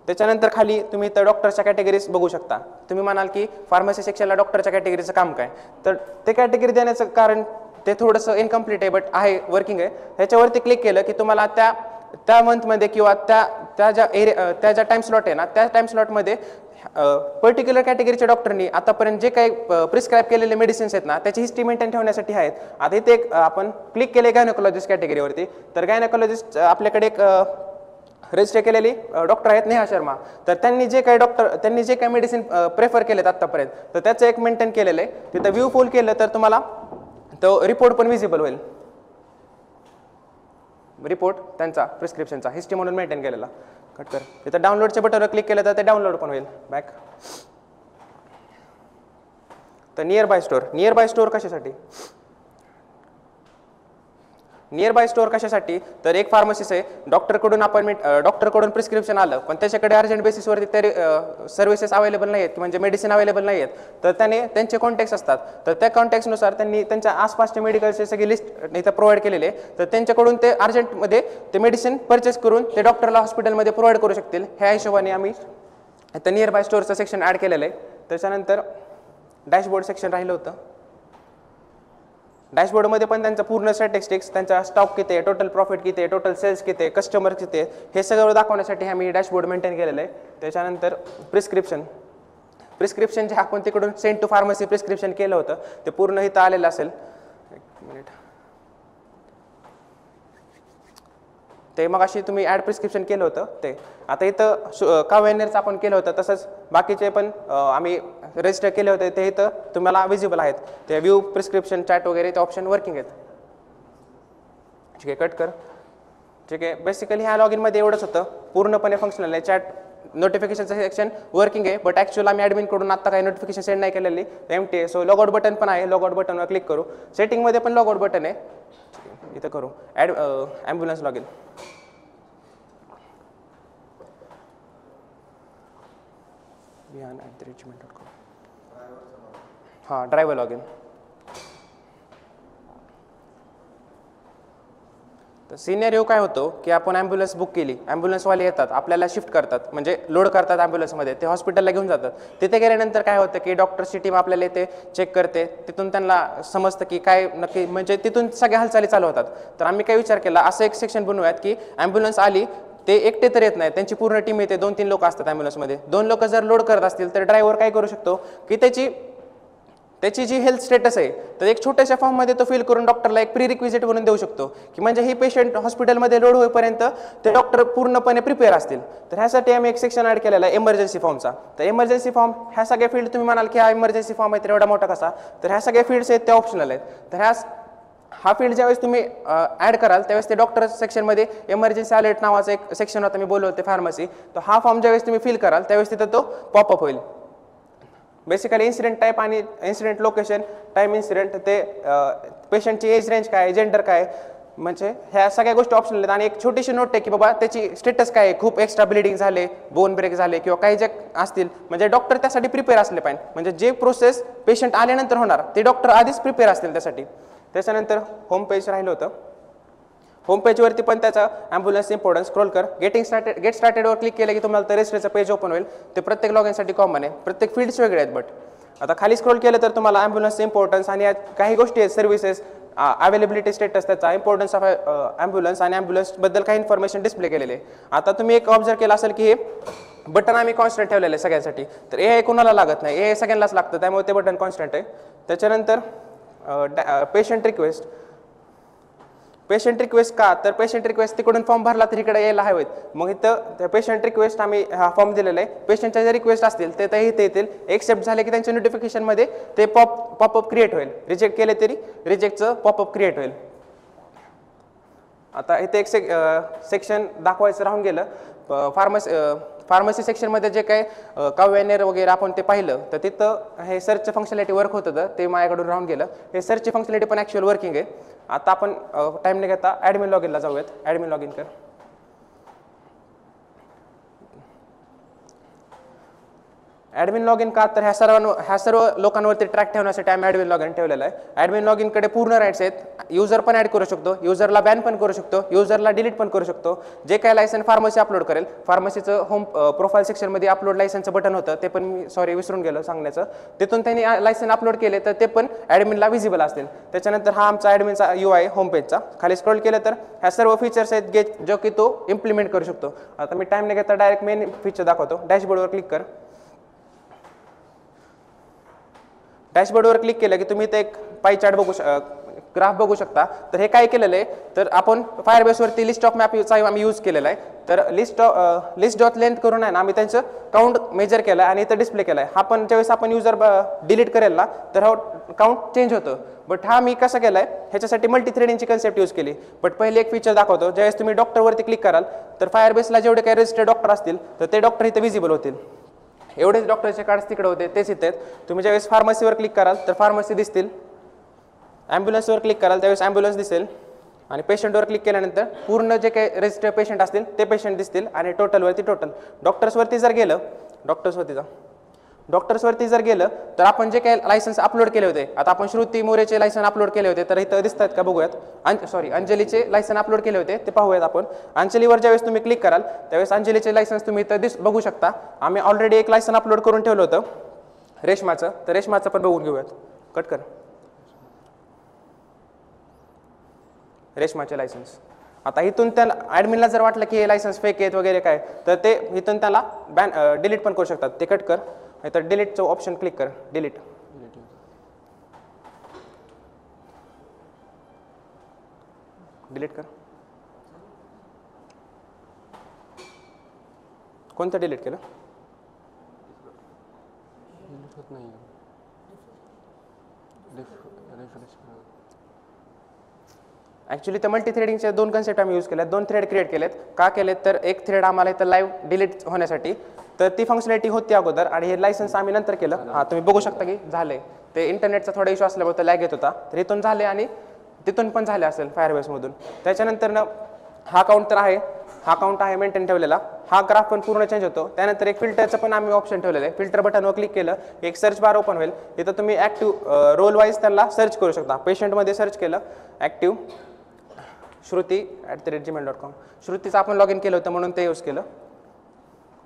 त्याच्यानंतर खाली तुम्ही इथं डॉक्टरच्या कॅटेगरीज बघू शकता. तुम्ही म्हणाल की फार्मसी सेक्शनला डॉक्टरच्या कॅटेगरीचं काम काय, तर ते कॅटेगरी देण्याचं कारण ते थोडंसं इनकम्प्लीट आहे, बट आहे, वर्किंग आहे. ह्याच्यावरती क्लिक केलं की तुम्हाला त्या मंथमध्ये किंवा त्या ज्या टाइम स्लॉट आहे ना, त्या टाइम स्लॉटमध्ये पर्टिक्युलर कॅटेगरीच्या डॉक्टरनी आतापर्यंत जे काही प्रिस्क्राईब केलेले मेडिसिन्स आहेत ना, त्याची हिस्ट्री मेंटेन ठेवण्यासाठी आहेत. आता इथे एक आपण क्लिक केले गायनेकोलॉजिस्ट कॅटेगरीवरती, तर गायनेकोलॉजिस्ट आपल्याकडे एक रजिस्टर केलेली डॉक्टर आहेत नेहा शर्मा. तर त्यांनी जे काही मेडिसिन प्रेफर केलेत आत्तापर्यंत, तर त्याचं एक मेंटेन केलेलं आहे. तिथं व्ह्यू फुल केलं तर तुम्हाला तो रिपोर्ट पण विजिबल होईल. रिपोर्ट त्यांचा प्रिस्क्रिप्शनचा हिस्ट्री म्हणून मेंटेन केलेला. कट कर. तिथं डाउनलोडच्या बटनवर क्लिक केलं तर ते डाउनलोड पण होईल. बॅक. तर नियर बाय स्टोअर कशासाठी? नियर बाय स्टोअर कशासाठी, तर एक फार्मसिस्ट आहे, डॉक्टरकडून प्रिस्क्रिप्शन आलं, पण त्याच्याकडे अर्जंट बेसिसवरती तरी सर्व्हिसेस अवेलेबल नाही आहेत, म्हणजे मेडिसिन अवेलेबल नाही आहेत, तर त्यांचे कॉन्टॅक्ट्स असतात. तर त्या कॉन्टॅक्ट्सनुसार त्यांनी त्यांच्या आसपासच्या मेडिकलचे सगळी लिस्ट इथं प्रोव्हाइड केलेली आहे. तर त्यांच्याकडून ते अर्जंटमध्ये ते मेडिसिन परचेस करून ते डॉक्टरला हॉस्पिटलमध्ये प्रोव्हाइड करू शकतील. ह्या हिशोबाने आम्ही इथं नियर बाय स्टोअरचं सेक्शन ॲड केलेलं आहे. त्याच्यानंतर डॅशबोर्ड सेक्शन राहिलं होतं. डॅशबोर्डमध्ये पण त्यांचं पूर्ण स्टॅटिस्टिक्स, त्यांचा स्टॉक किती आहे, टोटल प्रॉफिट किती आहे, टोटल सेल्स किती आहे, कस्टमर किती आहे, हे सगळं दाखवण्यासाठी आम्ही डॅशबोर्ड मेंटेन केलेलं आहे. त्याच्यानंतर प्रिस्क्रिप्शन जे आपण तिकडून सेंड टू फार्मसी प्रिस्क्रिप्शन केलं होतं ते पूर्ण इथं आलेलं असेल. एक मिनिट. ते मग अशी तुम्ही ॲड प्रिस्क्रिप्शन केलं होतं ते आता इथं कावेनेरचं आपण केलं होतं, तसंच बाकीचे पण आम्ही रजिस्टर केले होते ते इथं तुम्हाला विजिबल आहेत. ते व्ह्यू प्रिस्क्रिप्शन चॅट वगैरे ते ऑप्शन वर्किंग आहेत. ठीक आहे, कट कर. ठीक आहे, बेसिकली ह्या लॉग इनमध्ये एवढंच होतं, पूर्णपणे फंक्शनल आहे. चॅट नोटिफिकेशनचं सेक्शन वर्किंग आहे, बट ॲक्च्युअल आम्ही ॲडमिनकडून आत्ता काही नोटिफिकेशन सेंड नाही केलेली, एमटी आहे. सो लॉगआउट बटन पण आहे, लॉगआउट बटनवर क्लिक करू. सेटिंगमध्ये पण लॉगआउट बटन आहे, इथं करू ॲम्ब्युलन्स लॉग इन. vihan@gmail.com. हां, ड्रायव्हर लॉग इन. तर सिनेरिओ काय होतो की आपण ॲम्ब्युलन्स बुक केली, ॲम्ब्युलन्सवाले येतात, आपल्याला शिफ्ट करतात, म्हणजे लोड करतात ॲम्ब्युलन्समध्ये, ते हॉस्पिटलला घेऊन जातात. तिथे गेल्यानंतर काय होतं की डॉक्टरची टीम आपल्याला येते, चेक करते, तिथून त्यांना समजतं की काय नक्की, म्हणजे तिथून सगळ्या हालचाली चालू होतात. तर आम्ही काय विचार केला, असं एक सेक्शन बनवूयात की ॲम्ब्युलन्स आली, ते एकटे तर येत नाही, त्यांची पूर्ण टीम येते, 2-3 लोक असतात ॲम्ब्युलन्समध्ये. 2 लोक जर लोड करत असतील तर ड्रायव्हर काय करू शकतो की त्याची जी हेल्थ स्टेटस आहे तर एक छोट्याशा फॉर्ममध्ये तो फिल करून डॉक्टरला एक प्री रिक्विजिट म्हणून देऊ शकतो की म्हणजे ही पेशंट हॉस्पिटलमध्ये लोड होईपर्यंत ते डॉक्टर पूर्णपणे प्रिपेअर असतील. तर ह्यासाठी आम्ही एक सेक्शन ॲड केलेला आहे इमर्जन्सी फॉर्मचा. तर इमर्जन्सी फॉर्म ह्या सगळ्या फील्ड तुम्ही म्हणाल की हा इमर्जन्सी फॉर्म आहे तर एवढा मोठा कसा, तर ह्या सगळ्या फील्ड्स आहेत त्या ऑप्शनल आहेत. तर हा फील्ड ज्यावेळेस तुम्ही ॲड कराल त्यावेळेस ते डॉक्टर सेक्शनमध्ये इमर्जन्सी अलर्ट नावाचं एक सेक्शन होतं, मी बोललो होते फार्मसी. तर हा फॉर्म ज्यावेळेस तुम्ही फिल कराल त्यावेळेस तिथं तो पॉपअप होईल. बेसिकली इन्सिडेंट टाईप आणि इन्सिडेंट लोकेशन, टाईम इन्सिडेंट, ते पेशंटची एज रेंज काय, जेंडर काय, म्हणजे ह्या सगळ्या गोष्टी ऑप्शनल आहेत. आणि एक छोटीशी नोट आहे की बाबा त्याची स्टेटस काय आहे, खूप एक्स्ट्रा ब्लिडिंग झाले, बोन ब्रेक झाले किंवा काही जे असतील, म्हणजे डॉक्टर त्यासाठी प्रिपेअर असले पाहिजे. म्हणजे जे प्रोसेस पेशंट आल्यानंतर होणार ते डॉक्टर आधीच प्रिपेअर असतील त्यासाठी. त्याच्यानंतर होम पेज राहिलं होतं. होम पेजवरती पण त्याचा ॲम्ब्युलन्स इम्पॉर्टन्स स्क्रोल कर. गेट स्टार्टेडवर क्लिक केलं की तुम्हाला ते रजिस्टरचं पेज ओपन होईल. ते प्रत्येक लॉग इनसाठी कॉमन आहे, प्रत्येक फील्ड्स वेगळे आहेत. बट आता खाली स्क्रोल केलं तर तुम्हाला ॲम्ब्युलन्स इम्पॉर्टन्स आणि यात काही गोष्टी आहेत, सर्व्हिसेस, अवेलेबिलिटी स्टेटस, त्याचा इम्पॉर्टन्स ऑफ ॲम्ब्युलन्स आणि ॲम्ब्युलन्सबद्दल काही इन्फॉर्मेशन डिस्प्ले केलेले आहे. आता तुम्ही एक ऑब्झर्व केला असेल की हे बटन आम्ही कॉन्स्टंट ठेवलेलं आहे सगळ्यांसाठी. तर ए कोणाला लागत नाही, ए सगळ्यांनाच लागतं, त्यामुळे ते बटन कॉन्स्टंट आहे. त्याच्यानंतर पेशंट रिक्वेस्ट का, तर पेशंट रिक्वेस्ट तिकडून फॉर्म भरला तर इकडे यायला हवेत. मग इथं पेशंट रिक्वेस्ट आम्ही हा फॉर्म दिलेला आहे. पेशंटच्या जे रिक्वेस्ट असतील ते इथे येतील, एक्सेप्ट झाले की त्यांच्या नोटिफिकेशनमध्ये ते पॉपअप क्रिएट होईल. रिजेक्ट केले तरी रिजेक्टचं पॉपअप क्रिएट होईल. आता इथे एक सेक्शन दाखवायचं राहून गेलं, फार्मसी सेक्शनमध्ये जे काही काव्यानेर वगैरे आपण ते पाहिलं, तर तिथं हे सर्च फंक्शनॅलिटी वर्क होत होतं, ते माझ्याकडून राहून गेलं. हे सर्च फंक्शनॅलिटी पण ॲक्च्युअल वर्किंग आहे. आता आपण टाईम न घेता ॲडमिन लॉग इनला जाऊयात. ॲडमिन लॉग इन कर. ॲडमिन लॉग इन का, तर ह्या सर्व लोकांवरती ट्रॅक ठेवण्यासाठी आम्ही ॲडमिन लॉग इन ठेवलेला आहे. ॲडमिन लॉग इनकडे पूर्ण राईट्स आहेत. युजर पण ॲड करू शकतो, युजरला बॅन पण करू शकतो, युजरला डिलीट पण करू शकतो. जे काय लायसन फार्मसी अपलोड करेल, फार्मसीचं होम प्रोफाईल सेक्शनमध्ये अपलोड लायसनचं बटन होतं, ते पण मी विसरून गेलो सांगण्याचं. तिथून त्यांनी लायसन अपलोड केले तर ते पण ॲडमिनला विजिबल असतील. त्याच्यानंतर हा आमचा ॲडमिनचा UI होम पेजचा. खाली स्क्रॉल केलं तर ह्या सर्व फीचर्स आहेत जो की तो इम्प्लिमेंट करू शकतो. आता मी टाईम न घेता डायरेक्ट मेन फीचर दाखवतो. डॅशबोर्डवर क्लिक कर. डॅशबोर्डवर क्लिक केलं की तुम्ही इथे एक पाई चार्ट ग्राफ बघू शकता. तर हे काय केलेलं आहे, तर आपण फायरबेसवरती लिस्ट ऑफ मॅपचा आम्ही यूज केलेला आहे. तर लिस्ट डॉट लेंथ करून आहे ना आम्ही त्यांचं काउंट मेजर केलं आहे आणि इथं डिस्प्ले केला आहे. हा पण ज्यावेळेस आपण युजर डिलीट करेल ना, तर हा काउंट चेंज होतं. बट हा मी कसं केला आहे, ह्याच्यासाठी मल्टी थ्रेडिंगची कन्सेप्ट यूज केली. बट पहिले एक फीचर दाखवतो. ज्यावेळेस तुम्ही डॉक्टरवरती क्लिक कराल, तर फायरबेसला जेवढे काही रजिस्टर्ड डॉक्टर असतील, तर ते डॉक्टर इथं विजिबल होतील. एवढेच डॉक्टरचे कार्ड्स तिकडे होते, तेच इथे आहेत. तुम्ही ज्यावेळेस फार्मसीवर क्लिक कराल तर फार्मसी दिसतील. ॲम्ब्युलन्सवर क्लिक कराल त्यावेळेस ॲम्ब्युलन्स दिसेल. आणि पेशंटवर क्लिक केल्यानंतर पूर्ण जे काही रजिस्टर्ड पेशंट असतील ते पेशंट दिसतील. आणि टोटलवरती टोटल. डॉक्टर्सवरती जर गेलं, डॉक्टर्सवरती जर गेलं तर आपण जे काही लायसन्स अपलोड केले होते, आता आपण श्रुती मोरेचे लायसन अपलोड केले होते, तर इथं दिसतात का बघूयात. अंजलीचे लायसन अपलोड केले होते ते पाहूयात आपण. अंजलीवर ज्यावेळेस तुम्ही क्लिक कराल त्यावेळेस अंजलीचे लायसन्स तुम्ही इथं बघू शकता. आम्ही ऑलरेडी एक लायसन अपलोड करून ठेवलं होतं रेशमाचं, तर रेशमाचं पण बघून घेऊयात. कट कर. रेशमाचे लायसन्स. आता इथून त्याला ॲडमिनला जर वाटलं की हे लायसन्स फेक आहेत वगैरे काय, तर ते इथून त्याला डिलीट पण करू शकतात. ते कट कर. तर डिलीटचं ऑप्शन क्लिक कर. डिलीट कर. कोणतं डिलीट केलं? ॲक्च्युली त्या मल्टी थ्रेडिंगच्या 2 कन्सेप्ट आम्ही यूज केल्या. 2 थ्रेड क्रिएट केलेत. का केलेत, तर एक थ्रेड आम्हाला इथं लाईव्ह डिलीट होण्यासाठी, तर ती फंक्शनॅलिटी होती अगोदर आणि हे लायसन्स आम्ही नंतर केलं. हां, तुम्ही बघू शकता की झाले. ते इंटरनेटचा थोडा इश्यू असल्यामुळे तो लॅग येत होता, तर इथून झाले आणि तिथून पण झाले असेल फायरबेसमधून. त्याच्यानंतर हा काउंट तर आहे, हा काउंट आहे मेंटेन ठेवलेला. हा ग्राफ पण पूर्ण चेंज होतो. त्यानंतर एक फिल्टरचं पण आम्ही ऑप्शन ठेवलेलं आहे. फिल्टर बटनवर क्लिक केलं एक सर्च बार ओपन होईल. इथं तुम्ही ॲक्टिव्ह रोल वाईज त्यांना सर्च करू शकता. पेशंटमध्ये सर्च केलं ॲक्टिव्ह shruti@gmail.com. श्रुतीचं आपण लॉग इन केलं होतं म्हणून ते यूज केलं.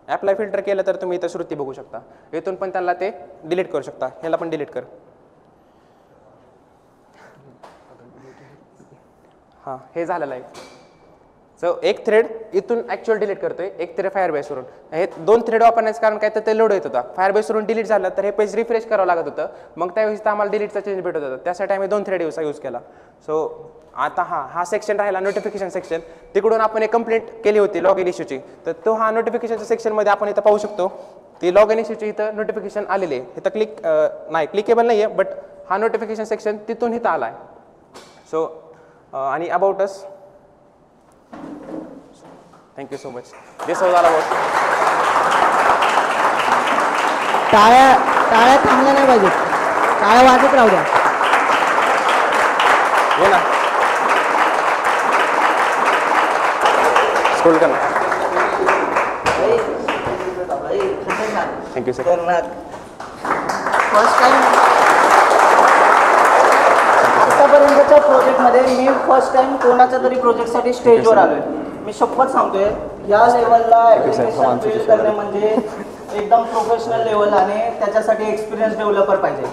ॲप्लाय फिल्टर केलं तर तुम्ही इथं श्रुती बघू शकता. इथून पण त्यांना ते डिलीट करू शकता. ह्याला पण डिलीट कर. हां, हे झालेलं आहे. सो एक थ्रेड इथून ॲक्च्युअल डिलीट करतोय, एक थ्रेड फायरबेसवरून. हे 2 थ्रेड वापरण्याचं कारण काय, तर ते लोड येत होता. फायरबेसवरून डिलीट झालं तर हे पेज रिफ्रेश करावं लागत होतं. मग त्यावेळेस आम्हाला डिलीटचा चेंज भेटत होता. त्यासाठी आम्ही 2 थ्रेड यूज केला. सो आता हा सेक्शन राहिला नोटिफिकेशन सेक्शन. तिकडून आपण एक कंप्लेंट केली होती लॉग इन इश्यूची, तर तो हा नोटिफिकेशनच्या सेक्शनमध्ये आपण इथं पाहू शकतो. ती लॉग इन इश्यूची इथं नोटिफिकेशन आलेली आहे. इथं क्लिकेबल नाही आहे, बट हा नोटिफिकेशन सेक्शन तिथून इथं आला आहे. सो आणि about us. Thank you so much. This was all about. टाळ्या थांबल्या नाही पाहिजेत, टाळ्या वाजत राहू द्या. हो ना, स्कूल करना. Thank you sir. फर्स्ट टाइम आतापर्यंतच्या प्रोजेक्टमध्ये मी फर्स्ट टाइम कोणाच्या तरी प्रोजेक्टसाठी स्टेजवर आलोय. मी शपथ सांगतोय, या लेवलला ॲप्लिकेशन बिल्ड करणे म्हणजे एकदम प्रोफेशनल लेवल आणि त्याच्यासाठी एक्सपिरियन्स डेव्हलपर पाहिजे.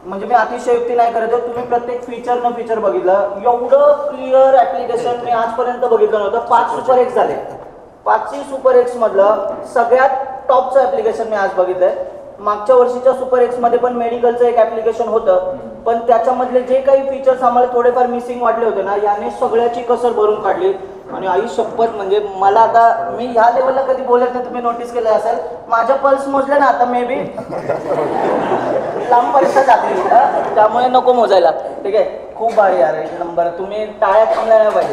म्हणजे मी अतिशयोक्ती नाही करत. तुम्ही प्रत्येक फीचर न फीचर बघितलं, एवढं क्लिअर ॲप्लिकेशन मी आजपर्यंत बघितलं नव्हतं. 5 सुपर एक्स झाले. 5 सुपर एक्स मधलं सगळ्यात टॉपचं ॲप्लिकेशन मी आज बघितलंय. मागच्या वर्षीच्या सुपर एक्स मध्ये पण मेडिकलचं एक ॲप्लिकेशन होतं, पण त्याच्यामधले जे काही फीचर्स आम्हाला थोडेफार मिसिंग वाटले होते ना, याने सगळ्याची कसर भरून काढली. आणि आई शपथ, म्हणजे मला आता मी ह्या लेवलला कधी बोलत नाही, तुम्ही नोटीस केलं असेल. माझ्या पल्स मोजले ना आता मे बी लांबपर्यंत जातील, त्यामुळे नको मोजायला. ठीक आहे, खूप भारी यार, एक नंबर. तुम्ही टाळ्या थांबल्या नाही पाहिजे.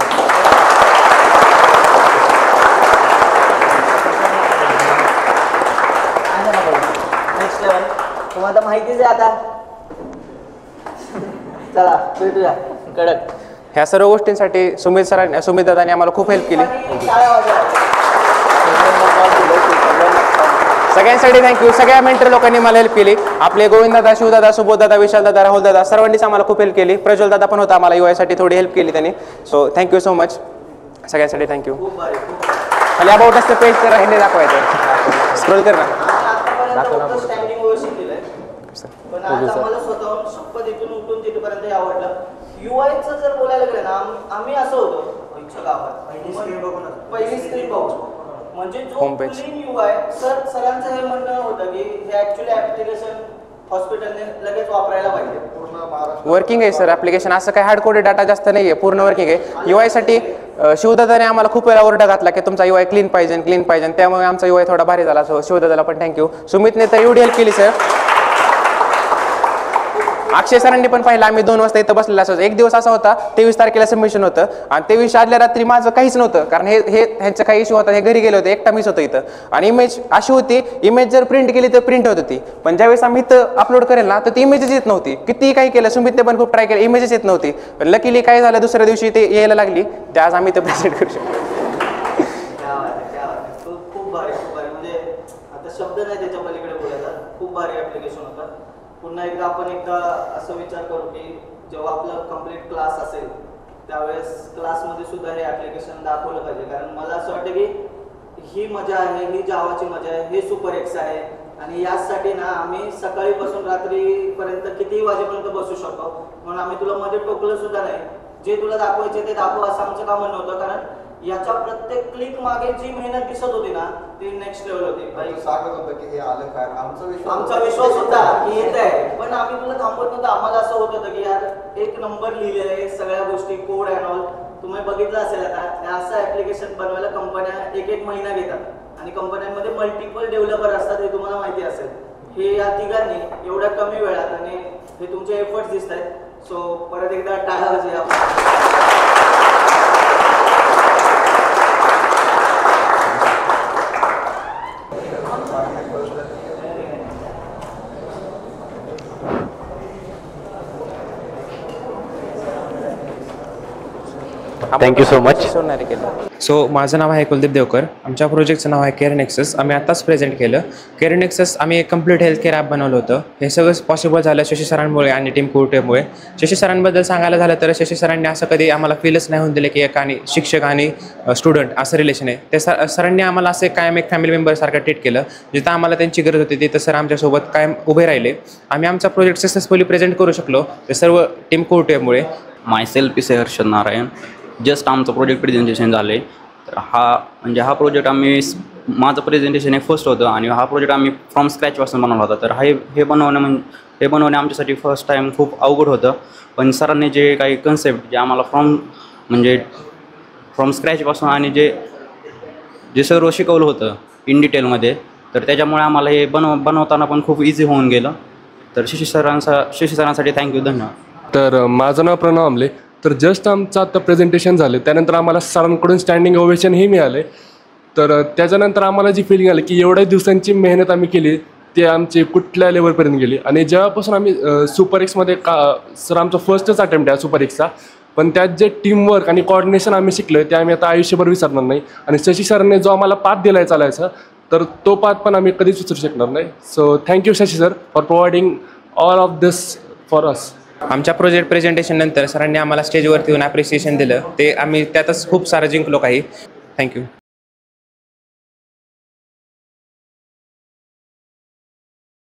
तुम्हाला माहितीच आहे आता. चला भेटूया कडक. ह्या सर्व गोष्टींसाठी सुमित दादांनी आम्हाला खूप हेल्प केली. सगळ्यांसाठी थँक्यू. सगळ्या मेंटर लोकांनी मला हेल्प केली. आपले गोविंददादा, शिवदादा, सुबोधदादा, विशालदादा, राहुलदादा सर्वांनीच आम्हाला खूप हेल्प केली. प्रज्वलदादा पण होता आम्हाला UI साठी थोडी हेल्प केली त्यांनी. सो थँक्यू सो मच सगळ्यांसाठी. थँक्यू. खाली अबाउट असतं पेज तर हे दाखवायचं. स्क्रोल कर ना. स्टँडिंग ओवेशन दिलंय पण आज आम्हाला स्वतःहून शपथ इथून उठून तिथपर्यंत आवडलं. UIचं जर बोलायला गेलं ना आम्ही असं होतो पहिली स्क्रीन बघू म्हणजे जो क्लीन UI सरांचं हे म्हणणं होतं की हे ऍक्च्युली ऍप्लिकेशन हॉस्पिटलने लगेच वापरायला पाहिजे. वर्किंग आहे सर ॲप्लिकेशन. असं काही हार्ड कोडेड डाटा जास्त नाही आहे. पूर्ण वर्किंग आहे. UI साठी शिवदादाने आम्हाला खूप वेळा ओरडा घातला की तुमचा UI क्लीन पाहिजे. त्यामुळे आमचा UI थोडा भारी झाला. सो शिवदादाला पण थँक्यू. सुमितने तर एवढी हेल्प केली सर. अक्षय सरांनी पण पाहिलं. आम्ही 2 वाजता इथं बसलेला असायचो. एक दिवस असा होता 23 तारखेला सबमिशन होतं आणि 23 आदल्या रात्री माझं काहीच नव्हतं कारण ह्यांचा काही इश्यू होता. हे घरी गेले होते. एकटा मिस होतो इथं आणि इमेज अशी होती. इमेज जर प्रिंट केली तर प्रिंट होत होती पण ज्यावेळेस आम्ही इथं अपलोड करेल ना तर ती इमेजेस येत नव्हती. कितीही काही केलं सुमितने पण खूप ट्राय केलं इमेजेस येत नव्हती. पण लकीली काय झालं दुसऱ्या दिवशी ते यायला लागली. ते आज आम्ही इथं प्रेझेंट करू शकतो. खूप भारी म्हणजे आता शब्द नाही त्याच्या पलीकडे बोलायचा. खूप भारी ऍप्लिकेशन होतं. पुन्हा एकदा असं विचार करू की जेव्हा आपलं कम्प्लीट क्लास असेल त्यावेळेस क्लासमध्ये सुद्धा हे ॲप्लिकेशन दाखवलं पाहिजे. कारण मला असं वाटतं की ही मजा आहे, ही जावाची मजा आहे, हे सुपर एक्स आहे आणि याचसाठी ना आम्ही सकाळीपासून रात्रीपर्यंत कितीही वाजेपर्यंत बसू शकतो. म्हणून आम्ही तुला मध्ये टोकलं सुद्धा नाही. जे तुला दाखवायचे ते दाखव असं आमचं काम म्हणणं होतं. कारण याच्या प्रत्येक क्लिक मागे जी मेहनत दिसत होती ना ती नेक्स्ट लेवल होती. सांगत होतं की हे आलं काय आमचा विश्वास होता की येत आहे पण आम्ही तुला थांबवत नव्हतं. आम्हाला असं होत होतं की यार एक नंबर लिहिलेलं आहे सगळ्या गोष्टी कोड अँड ऑल. तुम्ही बघितलं असेल आता असं ऍप्लिकेशन बनवायला कंपन्या एक महिना घेतात आणि कंपन्यांमध्ये मल्टिपल डेव्हलपर असतात हे तुम्हाला माहिती असेल. हे या तिघांनी एवढ्या कमी वेळात आणि हे तुमचे एफर्ट्स दिसत आहेत. सो परत एकदा टाळा वाजवूया आपण. Thank you so much. सो माझं नाव आहे कुलदीप देवकर. आमच्या प्रोजेक्टचं नाव आहे केअर नेक्सस. आम्ही आत्ताच प्रेझेंट केलं. केअर नेक्सस आम्ही एक कम्प्लीट हेल्थ केअर ॲप बनवलं होतं. हे सगळं पॉसिबल झालं शशी सरांमुळे आणि टीम कोर्टेमुळे. शशी सरांबद्दल सांगायला झालं तर शशी सरांनी असं कधी आम्हाला फीलच नाही होऊन दिलं की एक आणि शिक्षक आणि स्टुडंट असं रिलेशन आहे. ते सरांनी आम्हाला असं कायम एक फॅमिली मेंबरसारखं ट्रीट केलं. जिथं आम्हाला त्यांची गरज होती तिथं सर आमच्यासोबत कायम उभे राहिले. आम्ही आमचा प्रोजेक्ट सक्सेसफुली प्रेझेंट करू शकलो ते सर्व टीम कोर्टेमुळे. मायसेल्फ पिसे हर्षद नारायण. जस्ट आमचं प्रोजेक्ट प्रेझेंटेशन झालं आहे. तर हा प्रोजेक्ट माझं प्रेझेंटेशन हे फर्स्ट होतं आणि हा प्रोजेक्ट आम्ही फ्रॉम स्क्रॅचपासून बनवला होता. तर हे बनवणे आमच्यासाठी फर्स्ट टाईम खूप अवघड होतं. पण सरांनी जे काही कन्सेप्ट जे आम्हाला फ्रॉम स्क्रॅचपासून आणि जे सर्व शिकवलं होतं इन डिटेलमध्ये तर त्याच्यामुळे आम्हाला हे बनवताना पण खूप इझी होऊन गेलं. तर शशी सरांसाठी थँक्यू, धन्यवाद. तर माझं नाव प्रणव आमले. तर जस्ट आमचं आता प्रेझेंटेशन झालं त्यानंतर आम्हाला सरांकडून स्टँडिंग ओवेशनही मिळाले. तर त्याच्यानंतर आम्हाला जी फिलिंग आली की एवढ्या दिवसांची मेहनत आम्ही केली ते आमची कुठल्या लेवलपर्यंत गेली. आणि जेव्हापासून आम्ही सुपर एक्समध्ये सर आमचा फर्स्टच अटेम्प्ट आहे सुपर एक्सचा. पण त्यात जे टीमवर्क आणि कॉर्डिनेशन आम्ही शिकलो ते आम्ही आता आयुष्यभर विसरणार नाही. आणि शशी सरांनी जो आम्हाला पाथ दिला आहे चालायचा तर तो पाथ पण आम्ही कधीच विसरू शकणार नाही. So thank you Shashi sir for providing all of this for us. आमच्या प्रोजेक्ट प्रेझेंटेशन नंतर सरांनी आम्हाला स्टेजवरती येऊन ॲप्रिसिएशन दिलं. ते आम्ही त्यातच खूप सारं जिंकलो काही. थँक्यू.